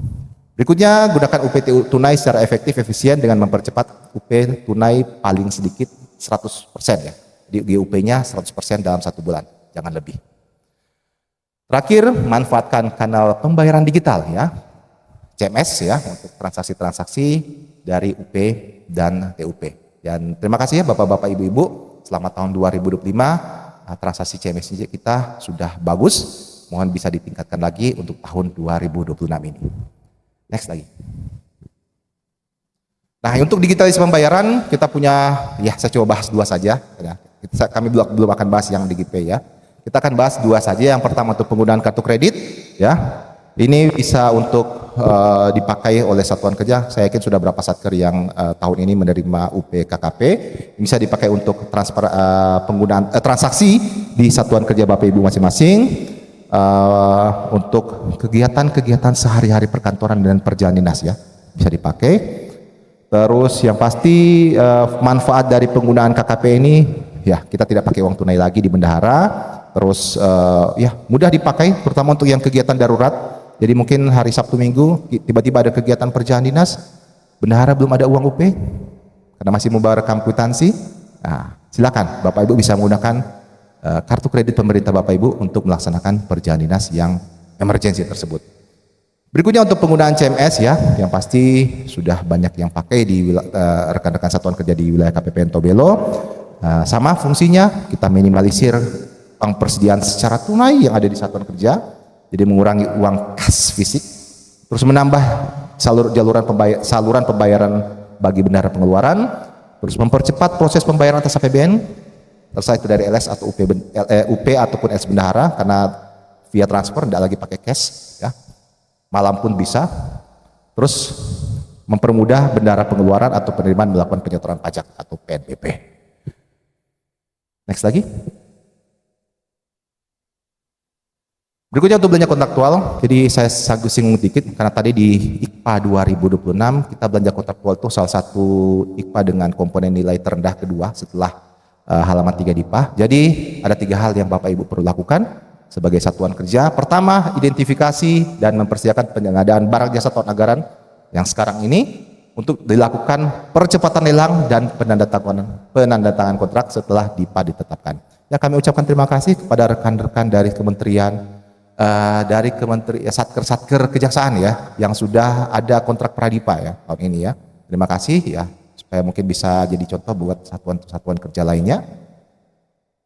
Berikutnya, gunakan UP tunai secara efektif, efisien dengan mempercepat UP tunai paling sedikit 100% ya. Jadi GUP-nya 100% dalam 1 bulan, jangan lebih. Terakhir, manfaatkan kanal pembayaran digital ya, CMS ya, untuk transaksi-transaksi dari UP dan TUP. Dan terima kasih ya Bapak-Bapak, Ibu-Ibu, selama tahun 2025 transaksi CMS kita sudah bagus, mohon bisa ditingkatkan lagi untuk tahun 2026 ini. Next lagi. Nah, untuk digitalisasi pembayaran kita punya, ya saya coba bahas 2 saja. Ya. Kami belum akan bahas yang DigiPay ya. Kita akan bahas 2 saja. Yang pertama untuk penggunaan kartu kredit, ya. Ini bisa untuk dipakai oleh satuan kerja. Saya yakin sudah berapa satker yang tahun ini menerima UP KKP. Bisa dipakai untuk penggunaan transaksi di satuan kerja Bapak Ibu masing-masing. Untuk kegiatan-kegiatan sehari-hari perkantoran dan perjalanan dinas ya bisa dipakai. Terus yang pasti manfaat dari penggunaan KKP ini ya kita tidak pakai uang tunai lagi di bendahara. Terus ya mudah dipakai terutama untuk yang kegiatan darurat. Jadi mungkin hari Sabtu Minggu tiba-tiba ada kegiatan perjalanan dinas, bendahara belum ada uang UP karena masih membawa rekam kwitansi. Nah, silakan Bapak Ibu bisa menggunakan kartu kredit pemerintah Bapak Ibu untuk melaksanakan perjalanan dinas yang emergensi tersebut. Berikutnya untuk penggunaan CMS ya, yang pasti sudah banyak yang pakai di rekan-rekan satuan kerja di wilayah KPPN Tobelo. Sama fungsinya, kita minimalisir uang persediaan secara tunai yang ada di satuan kerja, jadi mengurangi uang kas fisik, terus menambah saluran pembayaran bagi bendahara pengeluaran, terus mempercepat proses pembayaran atas APBN, terserah itu dari LS atau UP ataupun LS bendahara, karena via transfer tidak lagi pakai cash ya, malam pun bisa. Terus mempermudah bendahara pengeluaran atau penerimaan melakukan penyetoran pajak atau PNBP. Next lagi. Berikutnya untuk belanja kontraktual, jadi saya singgung dikit karena tadi di IKPA 2026 kita belanja kontraktual itu salah satu IKPA dengan komponen nilai terendah kedua setelah halaman 3 DIPA. Jadi ada 3 hal yang Bapak Ibu perlu lakukan sebagai satuan kerja. Pertama, identifikasi dan mempersiapkan pengadaan barang jasa tahun anggaran yang sekarang ini untuk dilakukan percepatan lelang dan penandatangan kontrak setelah DIPA ditetapkan. Ya, kami ucapkan terima kasih kepada rekan-rekan dari kementerian satker kejaksaan ya yang sudah ada kontrak pradipa ya tahun ini ya. Terima kasih ya. Supaya mungkin bisa jadi contoh buat satuan kerja lainnya.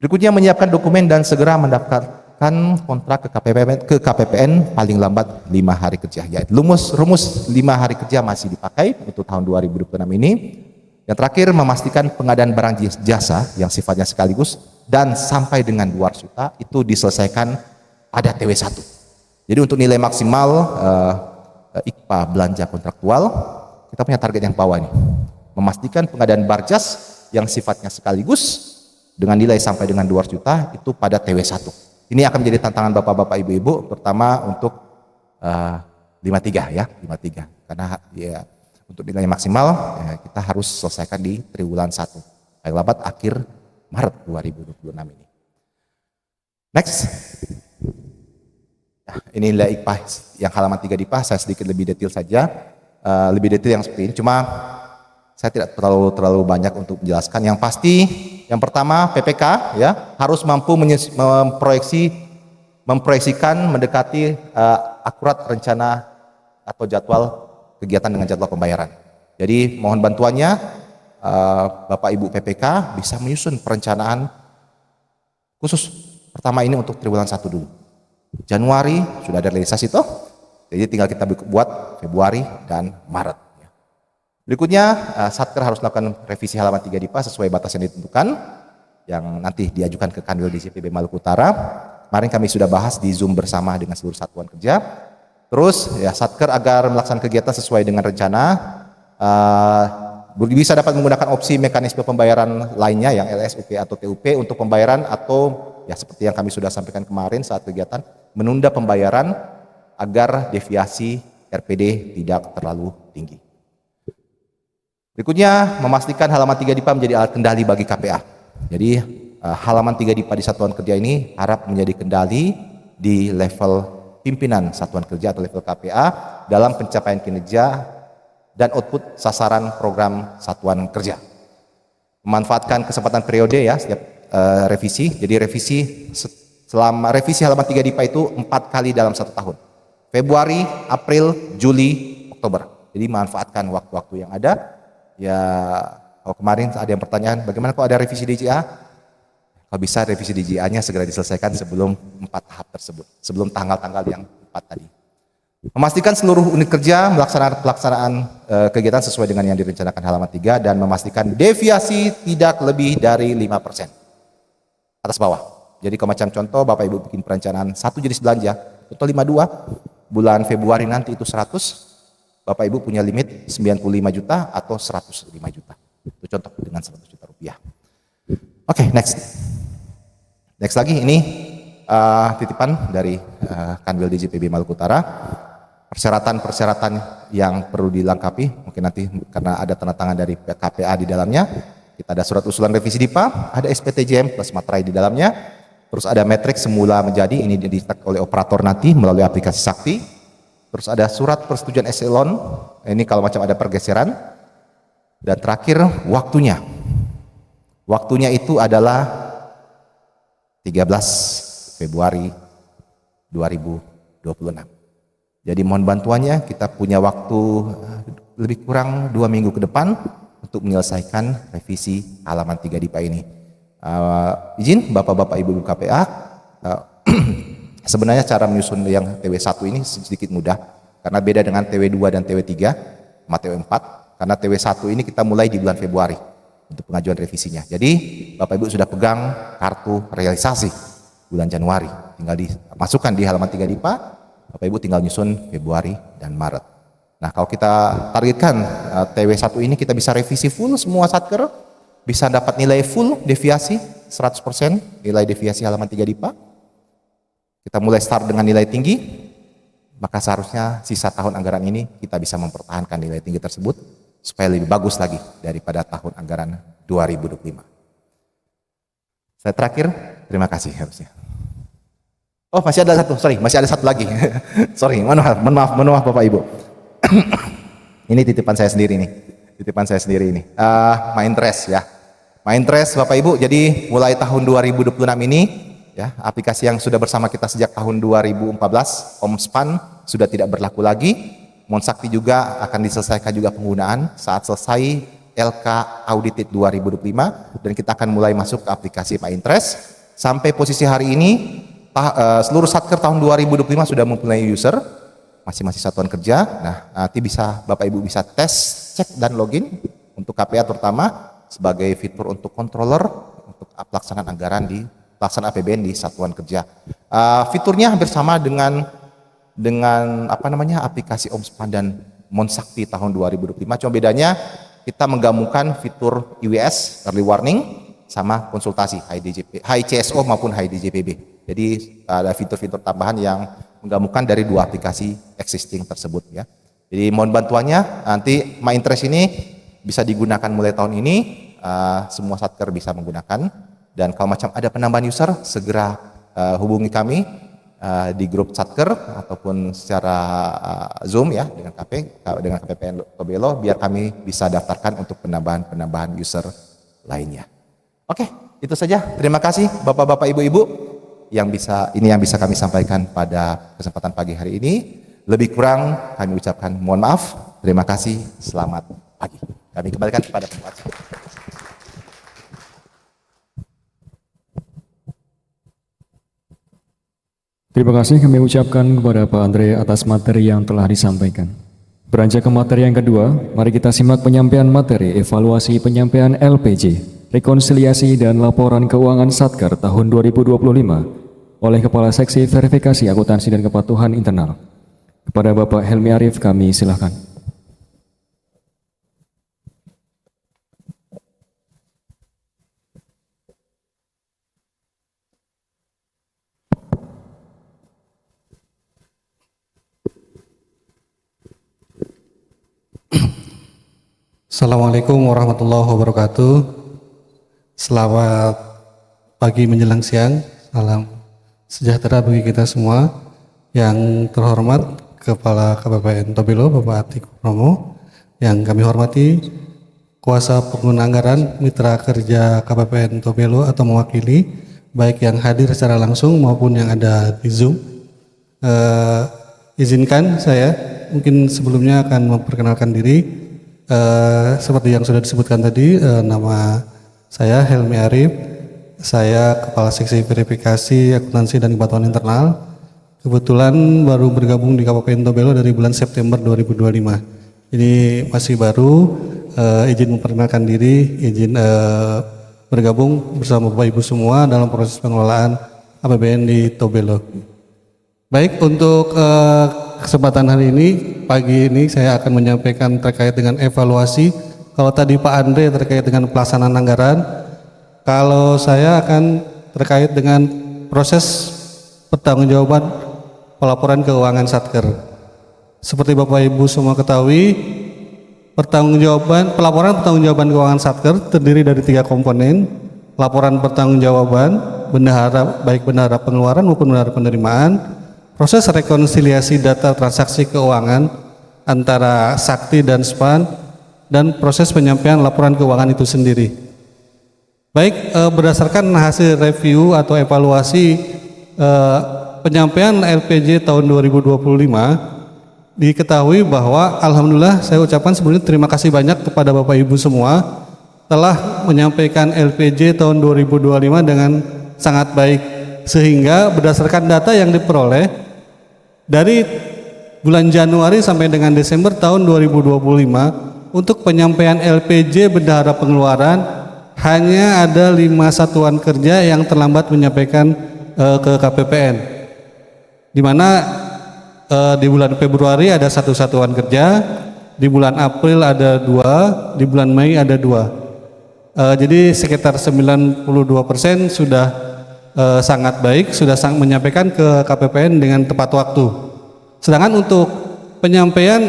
Berikutnya menyiapkan dokumen dan segera mendaftarkan kontrak ke KPPN paling lambat 5 hari kerja. Ya, rumus 5 hari kerja masih dipakai untuk tahun 2026 ini. Yang terakhir memastikan pengadaan barang jasa yang sifatnya sekaligus dan sampai dengan 200 juta itu diselesaikan pada TW1. Jadi untuk nilai maksimal IKPA belanja kontraktual kita punya target yang bawah nih. Memastikan pengadaan barjas yang sifatnya sekaligus dengan nilai sampai dengan 200 juta itu pada TW1. Ini akan menjadi tantangan Bapak-Bapak, Ibu-Ibu terutama untuk 53 ya, 53. Karena ya Untuk nilai maksimal kita harus selesaikan di triwulan 1, paling lambat akhir Maret 2026 ini. Next. Nah, ini nilai IPA yang halaman 3 di IPA, saya sedikit lebih detail saja. Lebih detail yang seperti ini, cuma saya tidak terlalu banyak untuk menjelaskan. Yang pasti, yang pertama PPK ya harus mampu memproyeksikan mendekati akurat rencana atau jadwal kegiatan dengan jadwal pembayaran. Jadi mohon bantuannya Bapak Ibu PPK bisa menyusun perencanaan khusus pertama ini untuk triwulan 1 dulu. Januari sudah ada realisasi toh, jadi tinggal kita buat Februari dan Maret. Berikutnya Satker harus melakukan revisi halaman 3 DIPA sesuai batas yang ditentukan yang nanti diajukan ke Kanwil DJPB Maluku Utara. Kemarin kami sudah bahas di Zoom bersama dengan seluruh satuan kerja. Terus ya Satker agar melaksanakan kegiatan sesuai dengan rencana bisa dapat menggunakan opsi mekanisme pembayaran lainnya yang LSUP atau TUP untuk pembayaran, atau ya seperti yang kami sudah sampaikan kemarin saat kegiatan menunda pembayaran agar deviasi RPD tidak terlalu tinggi. Berikutnya memastikan halaman 3 DIPA menjadi alat kendali bagi KPA. Jadi halaman 3 DIPA di satuan kerja ini harap menjadi kendali di level pimpinan satuan kerja atau level KPA dalam pencapaian kinerja dan output sasaran program satuan kerja. Memanfaatkan kesempatan periode ya setiap revisi. Jadi selama revisi halaman 3 DIPA itu 4 kali dalam 1 tahun. Februari, April, Juli, Oktober. Jadi manfaatkan waktu-waktu yang ada. Ya kalau kemarin ada yang pertanyaan bagaimana kok ada revisi DJA? Kalau bisa revisi DJA-nya segera diselesaikan sebelum 4 tahap tersebut, sebelum tanggal-tanggal yang 4 tadi. Memastikan seluruh unit kerja melaksanakan pelaksanaan kegiatan sesuai dengan yang direncanakan halaman 3 dan memastikan deviasi tidak lebih dari 5%. Atas bawah. Jadi kalau macam contoh Bapak Ibu bikin perencanaan 1 jenis belanja, contoh 52, bulan Februari nanti itu 100, Bapak Ibu punya limit 95 juta atau 105 juta. Itu contoh dengan 100 juta rupiah. Oke, next. Next lagi ini titipan dari Kanwil DJPB Maluku Utara. Persyaratan-persyaratan yang perlu dilengkapi, mungkin nanti karena ada tanda tangan dari KPA di dalamnya. Kita ada surat usulan revisi DIPA, ada SPTJM plus materai di dalamnya. Terus ada matriks semula menjadi, ini dicetak oleh operator nanti melalui aplikasi Sakti. Terus ada surat persetujuan eselon, ini kalau macam ada pergeseran. Dan terakhir waktunya. Waktunya itu adalah 13 Februari 2026. Jadi mohon bantuannya, kita punya waktu lebih kurang 2 minggu ke depan untuk menyelesaikan revisi halaman 3 DIPA ini. Izin Bapak-Bapak Ibu KPA, sebenarnya cara menyusun yang TW1 ini sedikit mudah, karena beda dengan TW2 dan TW3 sama TW4, karena TW1 ini kita mulai di bulan Februari untuk pengajuan revisinya. Jadi Bapak Ibu sudah pegang kartu realisasi bulan Januari, tinggal dimasukkan di halaman 3 DIPA, Bapak Ibu tinggal nyusun Februari dan Maret. Nah kalau kita targetkan TW1 ini kita bisa revisi full semua satker, bisa dapat nilai full deviasi 100% nilai deviasi halaman 3 DIPA. Kita mulai start dengan nilai tinggi, maka seharusnya sisa tahun anggaran ini kita bisa mempertahankan nilai tinggi tersebut supaya lebih bagus lagi daripada tahun anggaran 2025. Saya terakhir, terima kasih harusnya. Oh masih ada satu lagi. Sorry, mohon maaf Bapak Ibu. Ini titipan saya sendiri nih. Mindtress ya. Mindtress Bapak Ibu, jadi mulai tahun 2026 ini ya, aplikasi yang sudah bersama kita sejak tahun 2014, Omspan sudah tidak berlaku lagi. Monsakti juga akan diselesaikan juga penggunaan saat selesai LK Audited 2025 dan kita akan mulai masuk ke aplikasi Mindtress. Sampai posisi hari ini seluruh satker tahun 2025 sudah mempunyai user, masing-masing satuan kerja. Nah, nanti bisa Bapak Ibu bisa tes, cek dan login untuk KPA terutama sebagai fitur untuk controller untuk pelaksanaan anggaran di pelaksanaan APBN di satuan kerja. Fiturnya hampir sama dengan aplikasi Omspan dan Monsakti tahun 2025. Cuma bedanya kita menggabungkan fitur IWS early warning sama konsultasi high CSO maupun high DJPB. Jadi ada fitur-fitur tambahan yang menggabungkan dari 2 aplikasi existing tersebut ya. Jadi mohon bantuannya, nanti My Interest ini bisa digunakan mulai tahun ini, semua satker bisa menggunakan. Dan kalau macam ada penambahan user, segera hubungi kami di grup satker ataupun secara Zoom ya dengan KPPN Tobelo, biar kami bisa daftarkan untuk penambahan user lainnya. Oke, itu saja. Terima kasih Bapak-bapak, Ibu-ibu yang bisa kami sampaikan pada kesempatan pagi hari ini. Lebih kurang kami ucapkan mohon maaf. Terima kasih. Selamat pagi. Kami kembalikan kepada pembaca. Terima kasih kami ucapkan kepada Pak Andre atas materi yang telah disampaikan. Beranjak ke materi yang kedua, mari kita simak penyampaian materi evaluasi penyampaian LPJ, rekonsiliasi dan laporan keuangan Satker tahun 2025 oleh Kepala Seksi Verifikasi Akuntansi dan Kepatuhan Internal. Kepada Bapak Helmi Arif kami silakan. Assalamualaikum warahmatullahi wabarakatuh. Selamat pagi menjelang siang. Salam sejahtera bagi kita semua. Yang terhormat Kepala KPPN Tobelo Bapak Atik Purnomo, yang kami hormati kuasa pengguna anggaran mitra kerja KPPN Tobelo atau mewakili, baik yang hadir secara langsung maupun yang ada di Zoom. Izinkan saya mungkin sebelumnya akan memperkenalkan diri. Seperti yang sudah disebutkan tadi, nama saya Helmi Arif, saya Kepala Seksi Verifikasi Akuntansi dan Kepatuhan Internal. Kebetulan baru bergabung di KPPN Tobelo dari bulan September 2025. Ini masih baru, izin memperkenalkan diri, izin bergabung bersama Bapak Ibu semua dalam proses pengelolaan APBN di Tobelo. Baik, untuk kesempatan hari ini, pagi ini saya akan menyampaikan terkait dengan evaluasi. Kalau tadi Pak Andre terkait dengan pelaksanaan anggaran, kalau saya akan terkait dengan proses pertanggungjawaban pelaporan keuangan Satker. Seperti Bapak Ibu semua ketahui, pelaporan pertanggungjawaban keuangan Satker terdiri dari 3 komponen. Laporan pertanggungjawaban bendahara, baik bendahara pengeluaran maupun bendahara penerimaan, proses rekonsiliasi data transaksi keuangan antara Sakti dan SPAN, dan proses penyampaian laporan keuangan itu sendiri. Baik, berdasarkan hasil review atau evaluasi penyampaian LPJ tahun 2025, diketahui bahwa alhamdulillah saya ucapkan sebelumnya terima kasih banyak kepada Bapak Ibu semua telah menyampaikan LPJ tahun 2025 dengan sangat baik, sehingga berdasarkan data yang diperoleh dari bulan Januari sampai dengan Desember tahun 2025 untuk penyampaian LPJ bendahara pengeluaran hanya ada 5 satuan kerja yang terlambat menyampaikan ke KPPN, di mana di bulan Februari ada 1 satuan kerja, di bulan April ada 2, di bulan Mei ada 2. Jadi sekitar 92% sudah sangat baik, sudah menyampaikan ke KPPN dengan tepat waktu. Sedangkan untuk penyampaian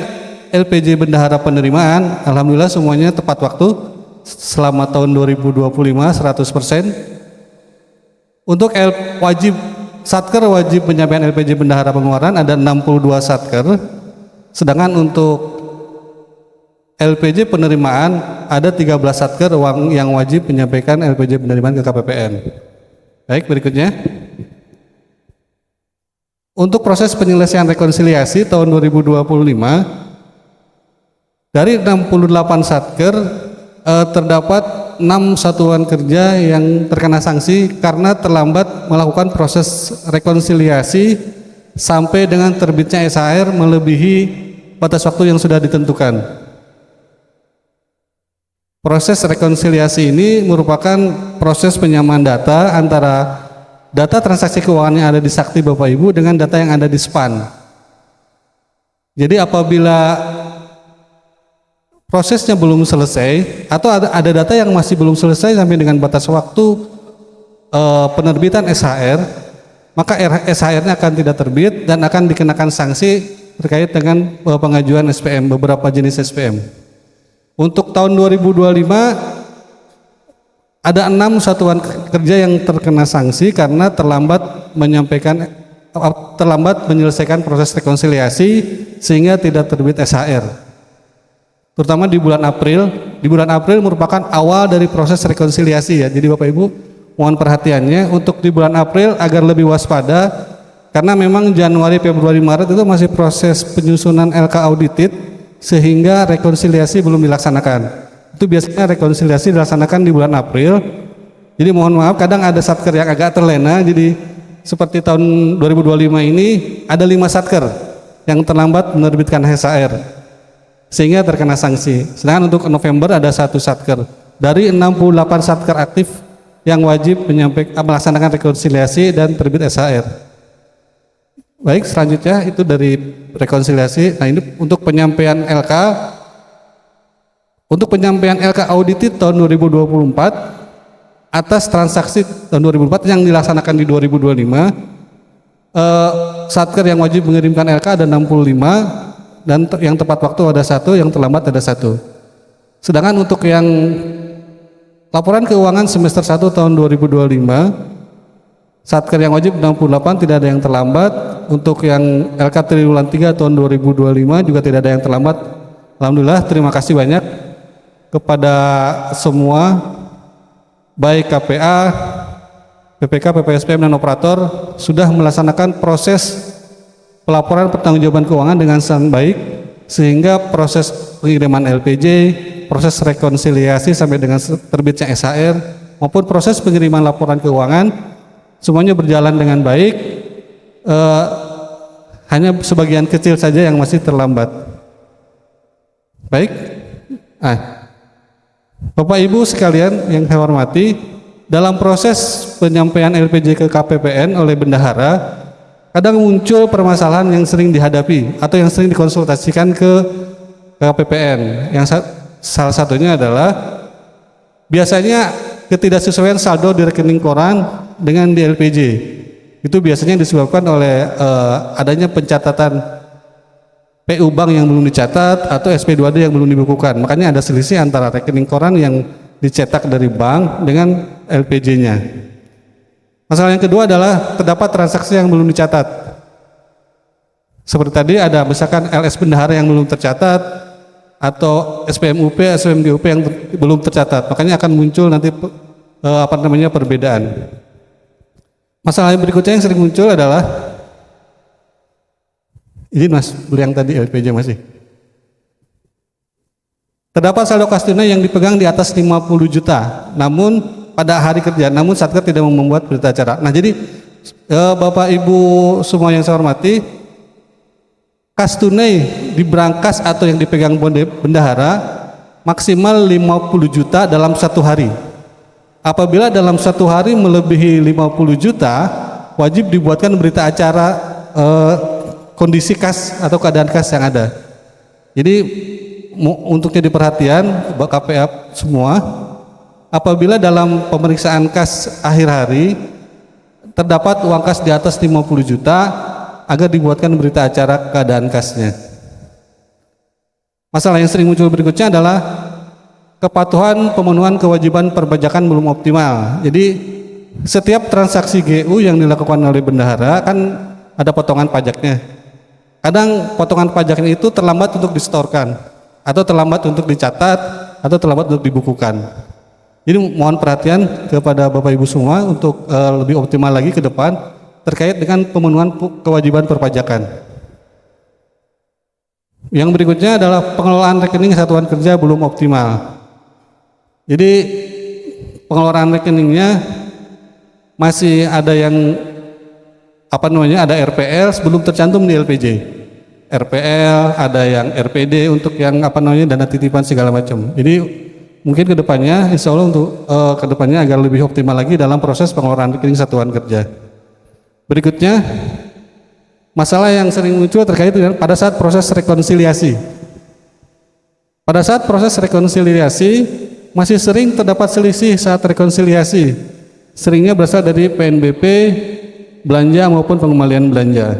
LPJ bendahara penerimaan, alhamdulillah semuanya tepat waktu selama tahun 2025 100%. Untuk Satker wajib penyampaian LPJ bendahara pengeluaran ada 62 Satker, sedangkan untuk LPJ penerimaan ada 13 Satker yang wajib menyampaikan LPJ penerimaan ke KPPN. Baik, berikutnya. Untuk proses penyelesaian rekonsiliasi tahun 2025, dari 68 Satker terdapat 6 satuan kerja yang terkena sanksi karena terlambat melakukan proses rekonsiliasi sampai dengan terbitnya SHR melebihi batas waktu yang sudah ditentukan. Proses rekonsiliasi ini merupakan proses penyamaan data antara data transaksi keuangan yang ada di Sakti Bapak Ibu dengan data yang ada di SPAN. Jadi apabila prosesnya belum selesai atau ada data yang masih belum selesai sampai dengan batas waktu penerbitan SHR, maka SHR-nya akan tidak terbit dan akan dikenakan sanksi terkait dengan pengajuan SPM, beberapa jenis SPM. Untuk tahun 2025 ada 6 satuan kerja yang terkena sanksi karena terlambat menyelesaikan proses rekonsiliasi sehingga tidak terbit SHR. Terutama di bulan April. Di bulan April merupakan awal dari proses rekonsiliasi ya. Jadi Bapak Ibu mohon perhatiannya untuk di bulan April agar lebih waspada karena memang Januari, Februari, Maret itu masih proses penyusunan LK audited sehingga rekonsiliasi belum dilaksanakan. Itu biasanya rekonsiliasi dilaksanakan di bulan April. Jadi mohon maaf kadang ada satker yang agak terlena. Jadi seperti tahun 2025 ini ada 5 satker yang terlambat menerbitkan SHR sehingga terkena sanksi. Sedangkan untuk November ada 1 satker dari 68 satker aktif yang wajib melaksanakan rekonsiliasi dan terbit SHR. Baik, selanjutnya itu dari rekonsiliasi. Nah, ini untuk penyampaian LK. Untuk penyampaian LK audited tahun 2024 atas transaksi tahun 2004 yang dilaksanakan di 2025, satker yang wajib mengirimkan LK ada 65 dan yang tepat waktu ada 1, yang terlambat ada 1. Sedangkan untuk yang laporan keuangan semester 1 tahun 2025, satker yang wajib 68 tidak ada yang terlambat. Untuk yang LK triwulan 3 tahun 2025 juga tidak ada yang terlambat. Alhamdulillah, terima kasih banyak kepada semua baik KPA, PPK, PPSPM dan operator sudah melaksanakan proses pelaporan pertanggungjawaban keuangan dengan sangat baik sehingga proses pengiriman LPJ, proses rekonsiliasi sampai dengan terbitnya SHR maupun proses pengiriman laporan keuangan semuanya berjalan dengan baik. Hanya sebagian kecil saja yang masih terlambat. Baik. Bapak Ibu sekalian yang saya hormati, dalam proses penyampaian LPJ ke KPPN oleh bendahara, kadang muncul permasalahan yang sering dihadapi atau yang sering dikonsultasikan ke KPPN. Yang salah satunya adalah biasanya ketidaksesuaian saldo di rekening koran dengan di LPJ. Itu biasanya disebabkan oleh adanya pencatatan PU bank yang belum dicatat atau SP2D yang belum dibukukan. Makanya ada selisih antara rekening koran yang dicetak dari bank dengan LPJ-nya. Masalah yang kedua adalah terdapat transaksi yang belum dicatat. Seperti tadi ada misalkan LS bendahara yang belum tercatat atau SPMUP, SPMGUP yang belum tercatat. Makanya akan muncul nanti perbedaan. Masalah yang berikutnya yang sering muncul adalah ini Mas, beli yang tadi LPJ masih. Terdapat saldo kas tunai yang dipegang di atas 50 juta, namun pada hari kerja, namun satker tidak membuat berita acara. Nah, jadi Bapak Ibu semua yang saya hormati, kas tunai di brankas atau yang dipegang bendahara maksimal 50 juta dalam 1 hari. Apabila dalam 1 hari melebihi 50 juta, wajib dibuatkan berita acara kondisi kas atau keadaan kas yang ada. Jadi untuk jadi perhatian KPA semua, apabila dalam pemeriksaan kas akhir hari terdapat uang kas di atas 50 juta, agar dibuatkan berita acara keadaan kasnya. Masalah yang sering muncul berikutnya adalah kepatuhan pemenuhan kewajiban perpajakan belum optimal. Jadi setiap transaksi GU yang dilakukan oleh bendahara kan ada potongan pajaknya. Kadang potongan pajaknya itu terlambat untuk disetorkan, atau terlambat untuk dicatat, atau terlambat untuk dibukukan. Jadi mohon perhatian kepada Bapak Ibu semua untuk lebih optimal lagi ke depan terkait dengan pemenuhan kewajiban perpajakan. Yang berikutnya adalah pengelolaan rekening satuan kerja belum optimal. Jadi pengelolaan rekeningnya masih ada yang ada RPL sebelum tercantum di LPJ. RPL, ada yang RPD untuk yang dana titipan segala macam. Jadi mungkin kedepannya, insya Allah untuk kedepannya agar lebih optimal lagi dalam proses pengelolaan rekening satuan kerja. Berikutnya, masalah yang sering muncul terkait dengan pada saat proses rekonsiliasi. Pada saat proses rekonsiliasi masih sering terdapat selisih saat rekonsiliasi. Seringnya berasal dari PNBP, belanja maupun pengembalian belanja.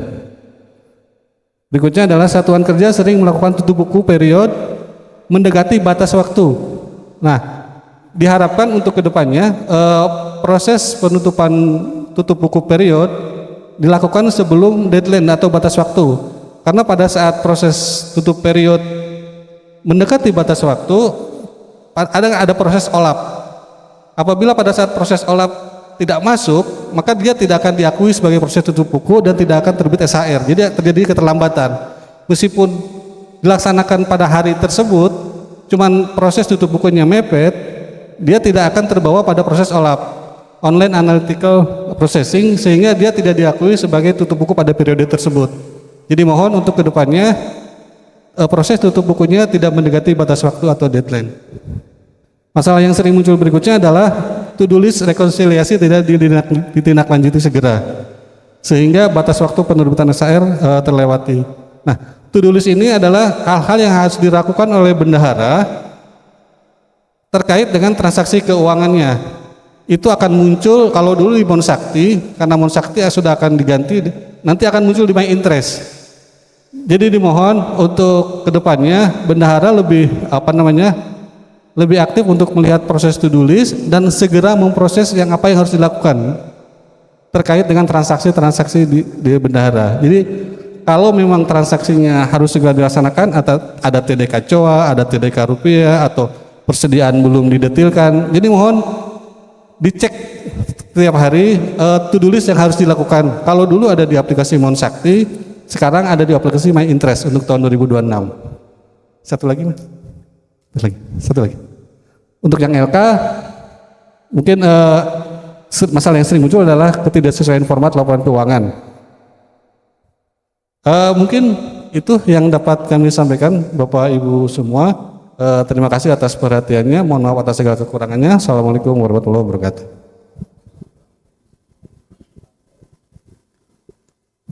Berikutnya adalah satuan kerja sering melakukan tutup buku period mendekati batas waktu. Nah, diharapkan untuk kedepannya proses penutupan tutup buku period dilakukan sebelum deadline atau batas waktu. Karena pada saat proses tutup period mendekati batas waktu, ada proses olap. Apabila pada saat proses olap tidak masuk, maka dia tidak akan diakui sebagai proses tutup buku dan tidak akan terbit SHR. Jadi terjadi keterlambatan. Meskipun dilaksanakan pada hari tersebut, cuman proses tutup bukunya mepet, dia tidak akan terbawa pada proses OLAP, online analytical processing, sehingga dia tidak diakui sebagai tutup buku pada periode tersebut. Jadi mohon untuk kedepannya proses tutup bukunya tidak mendekati batas waktu atau deadline. Masalah yang sering muncul berikutnya adalah to-do list rekonsiliasi tidak ditindaklanjuti segera, sehingga batas waktu penerbitan SHR terlewati. Nah, to-do list ini adalah hal-hal yang harus dilakukan oleh bendahara terkait dengan transaksi keuangannya. Itu akan muncul kalau dulu di Monsakti, karena Monsakti sudah akan diganti, nanti akan muncul di My Interest. Jadi dimohon untuk kedepannya bendahara lebih aktif untuk melihat proses to-do list dan segera memproses apa yang harus dilakukan terkait dengan transaksi-transaksi di bendahara. Jadi kalau memang transaksinya harus segera dilaksanakan, ada TDK COA, ada TDK rupiah, atau persediaan belum didetilkan, jadi mohon dicek setiap hari to-do list yang harus dilakukan. Kalau dulu ada di aplikasi Monsakti, sekarang ada di aplikasi My Interest untuk tahun 2026. Satu lagi Mas? Satu lagi. Untuk yang LK, mungkin masalah yang sering muncul adalah ketidaksesuaian format laporan keuangan. Mungkin itu yang dapat kami sampaikan Bapak Ibu semua. Terima kasih atas perhatiannya. Mohon maaf atas segala kekurangannya. Assalamualaikum warahmatullahi wabarakatuh.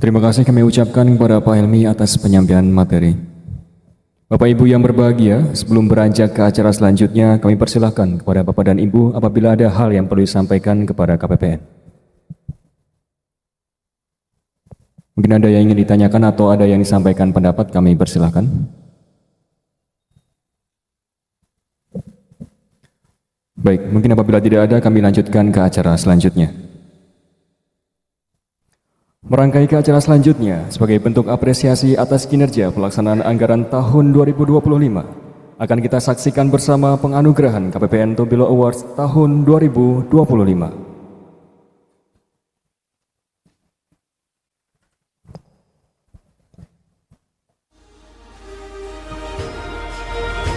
Terima kasih kami ucapkan kepada Pak Helmi atas penyampaian materi. Bapak Ibu yang berbahagia, sebelum beranjak ke acara selanjutnya, kami persilahkan kepada Bapak dan Ibu apabila ada hal yang perlu disampaikan kepada KPPN. Mungkin ada yang ingin ditanyakan atau ada yang disampaikan pendapat, kami persilahkan. Baik, mungkin apabila tidak ada, kami lanjutkan ke acara selanjutnya. Merangkai ke acara selanjutnya, sebagai bentuk apresiasi atas kinerja pelaksanaan anggaran tahun 2025, akan kita saksikan bersama penganugerahan KPPN Tobelo Awards tahun 2025.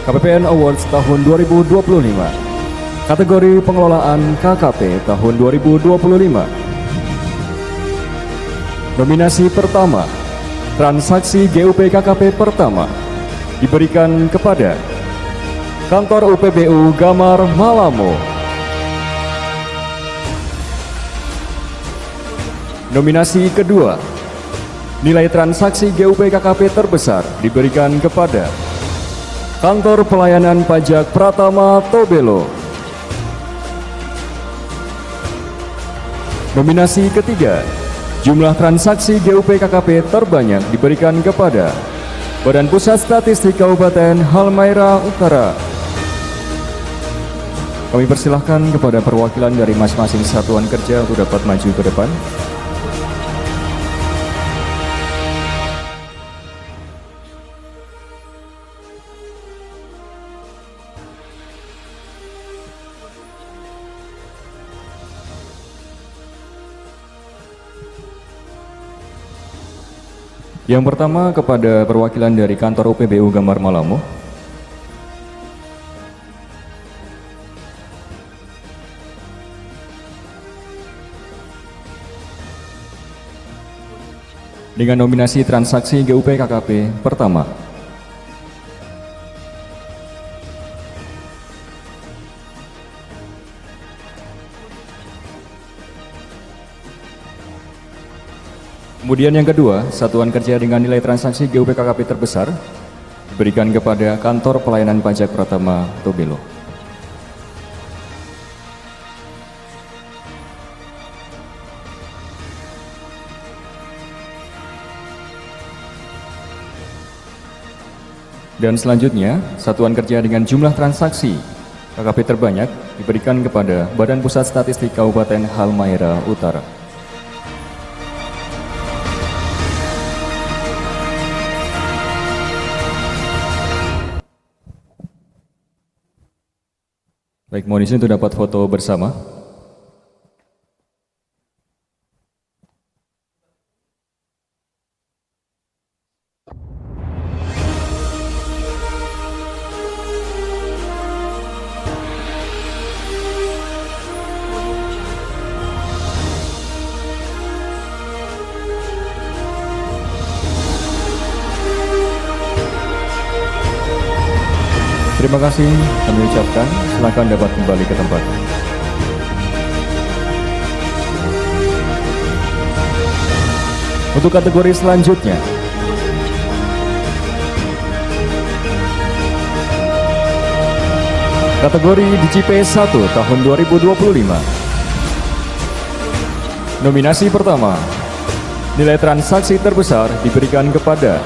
KPPN Awards tahun 2025, kategori pengelolaan KKP tahun 2025. Nominasi pertama, transaksi GUP KKP pertama, diberikan kepada Kantor UPBU Gamar Malamo. Nominasi kedua, nilai transaksi GUP KKP terbesar diberikan kepada Kantor Pelayanan Pajak Pratama Tobelo. Nominasi ketiga, jumlah transaksi GUP KKP terbanyak diberikan kepada Badan Pusat Statistik Kabupaten Halmahera Utara. Kami persilahkan kepada perwakilan dari masing-masing satuan kerja untuk dapat maju ke depan. Yang pertama kepada perwakilan dari Kantor UPBU Gamar Malamo. Dengan nominasi transaksi GUP KKP pertama. Kemudian yang kedua, satuan kerja dengan nilai transaksi GUP KKP terbesar diberikan kepada Kantor Pelayanan Pajak Pratama Tobelo. Dan selanjutnya, satuan kerja dengan jumlah transaksi KKP terbanyak diberikan kepada Badan Pusat Statistik Kabupaten Halmahera Utara. Baik, mohon izin untuk dapat foto bersama. Terima kasih kami ucapkan, silakan dapat kembali ke tempat. Untuk kategori selanjutnya, kategori DJP 1 tahun 2025. Nominasi pertama, nilai transaksi terbesar diberikan kepada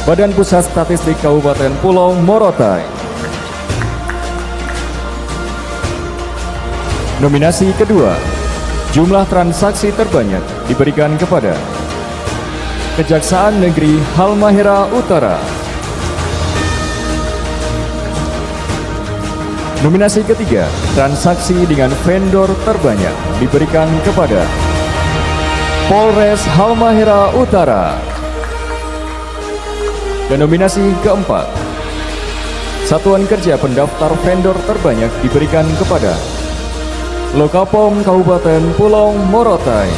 Badan Pusat Statistik Kabupaten Pulau Morotai. Nominasi kedua, jumlah transaksi terbanyak diberikan kepada Kejaksaan Negeri Halmahera Utara. Nominasi ketiga, transaksi dengan vendor terbanyak diberikan kepada Polres Halmahera Utara. Dan nominasi keempat, satuan kerja pendaftar vendor terbanyak diberikan kepada Lokapom Kabupaten Pulau Morotai.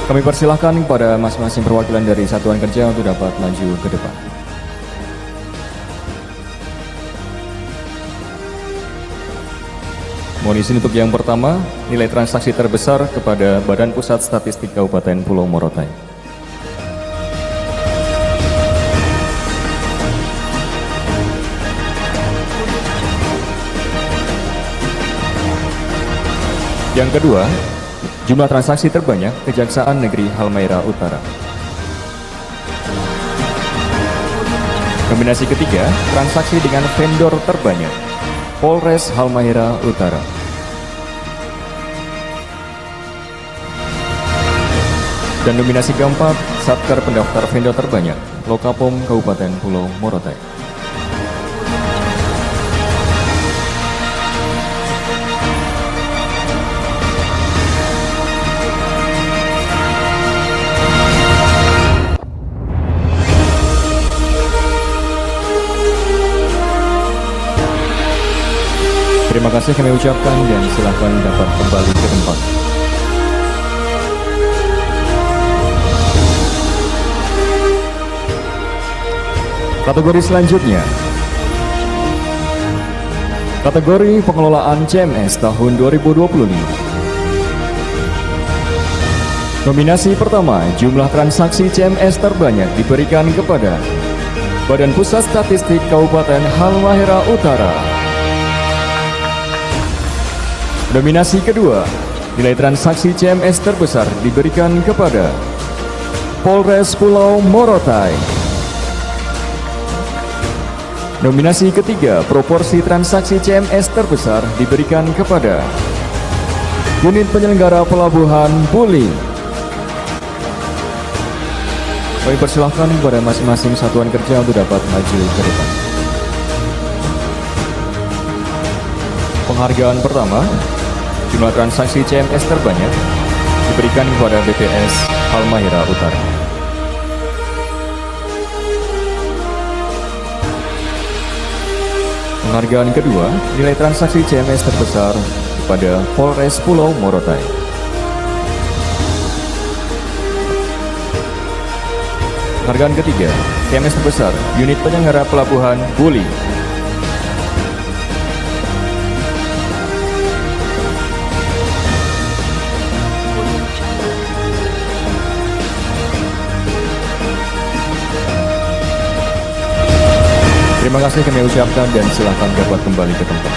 Kami persilahkan kepada masing-masing perwakilan dari satuan kerja untuk dapat maju ke depan. Mohon izin untuk yang pertama, nilai transaksi terbesar kepada Badan Pusat Statistik Kabupaten Pulau Morotai. Yang kedua, jumlah transaksi terbanyak Kejaksaan Negeri Halmahera Utara. Nominasi ketiga, transaksi dengan vendor terbanyak Polres Halmahera Utara. Dan nominasi keempat, Satker Pendaftar Vendor terbanyak Lokapom Kabupaten Pulau Morotai. Terima kasih kami ucapkan dan silakan dapat kembali ke tempat. Kategori selanjutnya, kategori pengelolaan CMS tahun 2025. Nominasi pertama, jumlah transaksi CMS terbanyak diberikan kepada Badan Pusat Statistik Kabupaten Halmahera Utara. Nominasi kedua, nilai transaksi CMS terbesar diberikan kepada Polres Pulau Morotai. Nominasi ketiga, proporsi transaksi CMS terbesar diberikan kepada Unit Penyelenggara Pelabuhan Buli. Kami persilahkan kepada masing-masing satuan kerja untuk dapat maju ke depan. Penghargaan pertama, jumlah transaksi CMS terbanyak diberikan kepada BPS Halmahera Utara. Penghargaan kedua, nilai transaksi CMS terbesar kepada Polres Pulau Morotai. Penghargaan ketiga, CMS terbesar Unit Penyelenggara Pelabuhan Buli. Terima kasih kami ucapkan dan silakan dapat kembali ke tempat.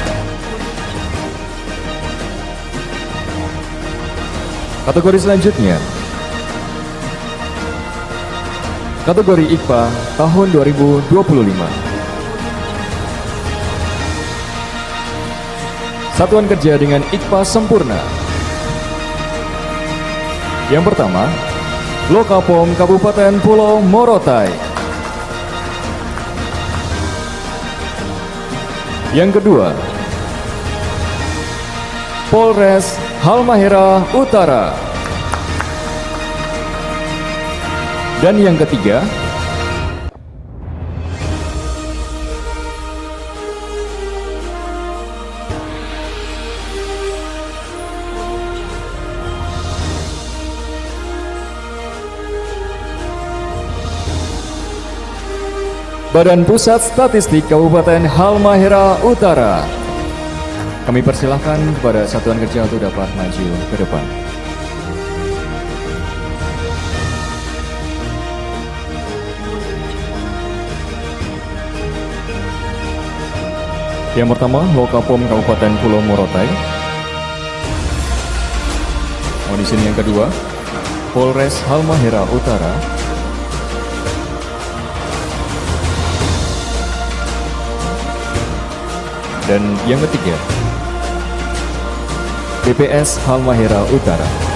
Kategori selanjutnya, kategori IKPA tahun 2025. Satuan kerja dengan IKPA sempurna. Yang pertama, Lokapom Kabupaten Pulau Morotai. Yang kedua, Polres Halmahera Utara. Dan yang ketiga, Badan Pusat Statistik Kabupaten Halmahera Utara. Kami persilahkan kepada satuan kerja untuk dapat maju ke depan. Yang pertama, Lokapom Kabupaten Pulau Morotai. Di sini yang kedua, Polres Halmahera Utara. Dan yang ketiga, BPS Halmahera Utara.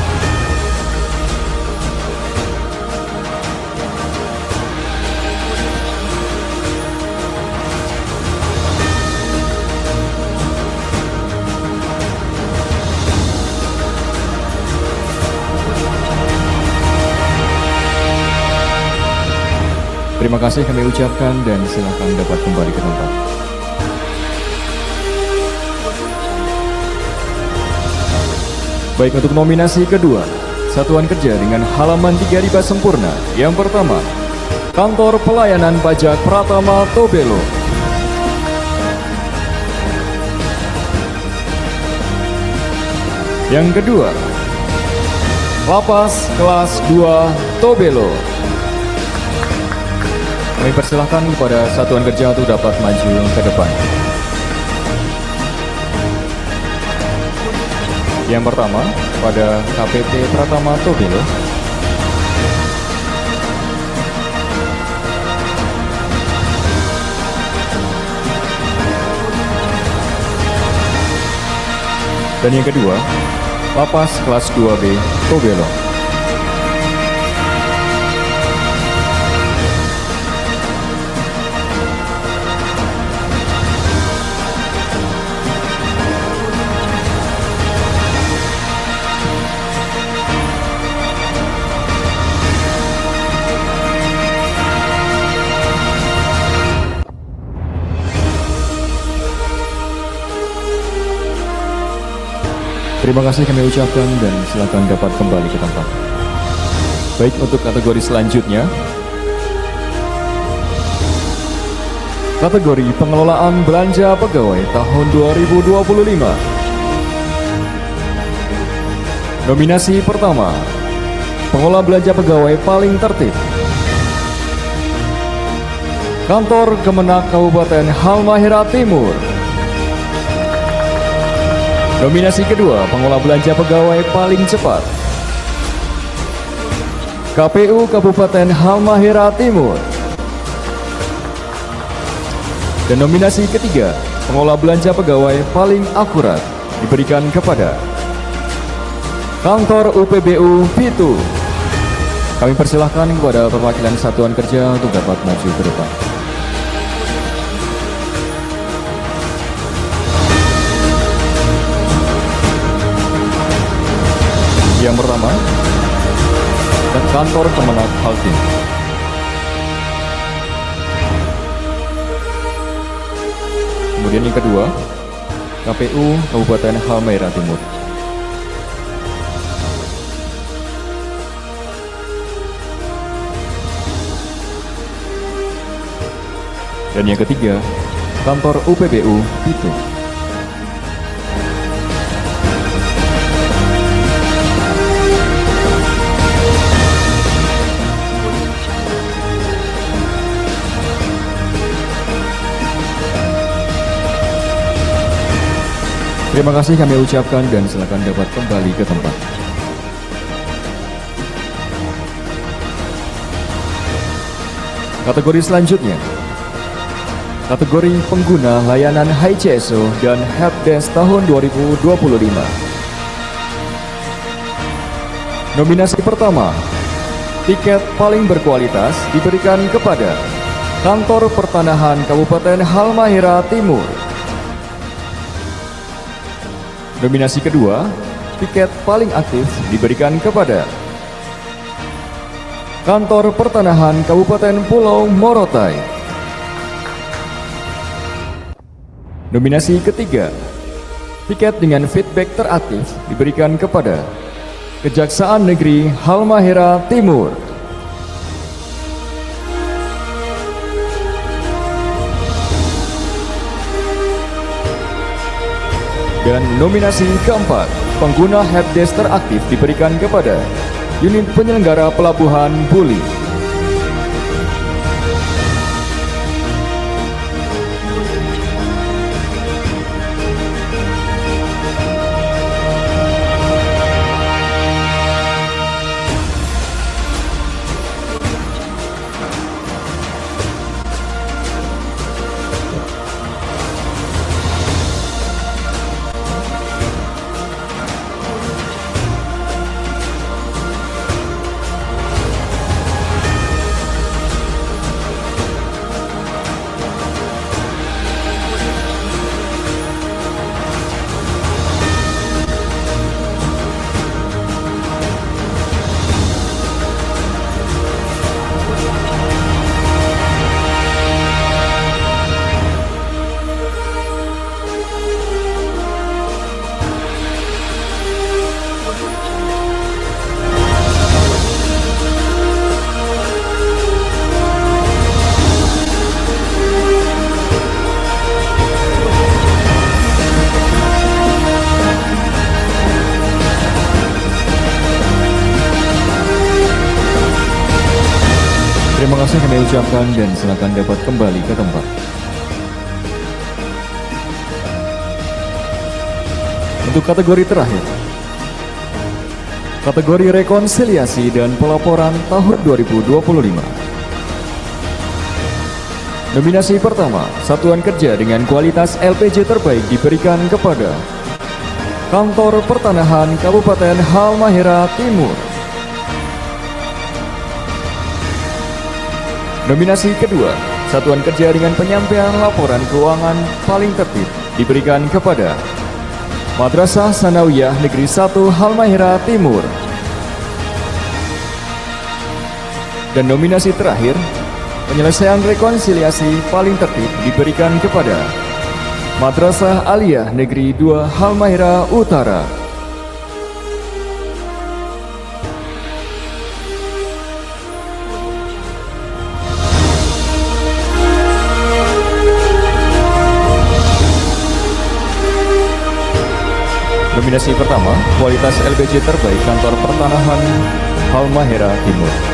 Terima kasih kami ucapkan dan silakan dapat kembali ke tempat. Baik, untuk nominasi kedua, satuan kerja dengan halaman 3 IKPA sempurna. Yang pertama, Kantor Pelayanan Pajak Pratama Tobelo. Yang kedua, Lapas Kelas 2 Tobelo. Kami persilahkan kepada satuan kerja untuk dapat maju ke depan. Yang pertama, pada KPP Pratama Tobelo. Dan yang kedua, Lapas Kelas 2B Tobelo. Terima kasih kami ucapkan dan silakan dapat kembali ke tempat. Baik, untuk kategori selanjutnya, kategori pengelolaan belanja pegawai tahun 2025. Nominasi pertama, pengelola belanja pegawai paling tertib. Kantor Kemenak Kabupaten Halmahera Timur. Nominasi kedua, pengelola belanja pegawai paling cepat. KPU Kabupaten Halmahera Timur. Dan nominasi ketiga, pengelola belanja pegawai paling akurat diberikan kepada Kantor UPBU Pitu. Kami persilahkan kepada perwakilan satuan kerja untuk dapat maju ke depan. Yang pertama, dan Kantor Kemenak Kaltim. Kemudian yang kedua, KPU Kabupaten Halmahera Timur. Dan yang ketiga, Kantor UPBU Pitu. Terima kasih kami ucapkan dan silakan dapat kembali ke tempat. Kategori selanjutnya, kategori pengguna layanan HiCSO dan Helpdesk tahun 2025. Nominasi pertama, tiket paling berkualitas diberikan kepada Kantor Pertanahan Kabupaten Halmahera Timur. Nominasi kedua, tiket paling aktif diberikan kepada Kantor Pertanahan Kabupaten Pulau Morotai. Nominasi ketiga, tiket dengan feedback teraktif diberikan kepada Kejaksaan Negeri Halmahera Timur. Dan nominasi keempat, pengguna helpdesk teraktif diberikan kepada Unit Penyelenggara Pelabuhan Buli. Terima kasih kami ucapkan dan silakan dapat kembali ke tempat. Untuk kategori terakhir, kategori rekonsiliasi dan pelaporan tahun 2025. Nominasi pertama, Satuan Kerja dengan kualitas LPJ terbaik diberikan kepada Kantor Pertanahan Kabupaten Halmahera Timur. Nominasi kedua, Satuan Kerja dengan penyampaian laporan keuangan paling tertib diberikan kepada Madrasah Sanawiyah Negeri 1 Halmahera Timur. Dan nominasi terakhir, penyelesaian rekonsiliasi paling tertib diberikan kepada Madrasah Aliyah Negeri 2 Halmahera Utara. Nominasi pertama, kualitas LPJ terbaik Kantor Pertanahan Halmahera Timur.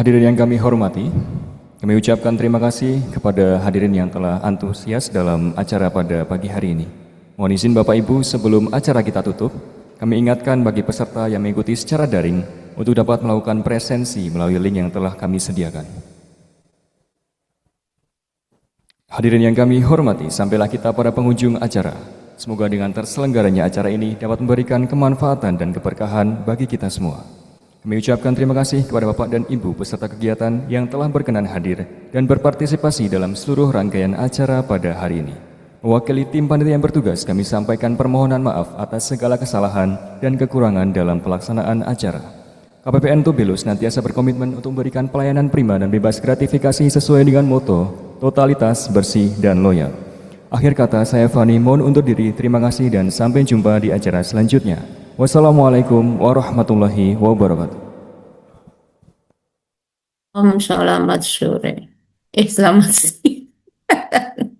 Hadirin yang kami hormati, kami ucapkan terima kasih kepada hadirin yang telah antusias dalam acara pada pagi hari ini. Mohon izin Bapak Ibu, sebelum acara kita tutup, kami ingatkan bagi peserta yang mengikuti secara daring untuk dapat melakukan presensi melalui link yang telah kami sediakan. Hadirin yang kami hormati, sampailah kita pada penghujung acara. Semoga dengan terselenggaranya acara ini dapat memberikan kemanfaatan dan keberkahan bagi kita semua. Kami ucapkan terima kasih kepada Bapak dan Ibu peserta kegiatan yang telah berkenan hadir dan berpartisipasi dalam seluruh rangkaian acara pada hari ini. Mewakili tim panitia yang bertugas, kami sampaikan permohonan maaf atas segala kesalahan dan kekurangan dalam pelaksanaan acara. KPPN Tobelo senantiasa berkomitmen untuk memberikan pelayanan prima dan bebas gratifikasi sesuai dengan moto totalitas, bersih, dan loyal. Akhir kata, saya Fani mohon undur diri. Terima kasih dan sampai jumpa di acara selanjutnya. Wassalamualaikum warahmatullahi wabarakatuh. Selamat sore. Selamat siang.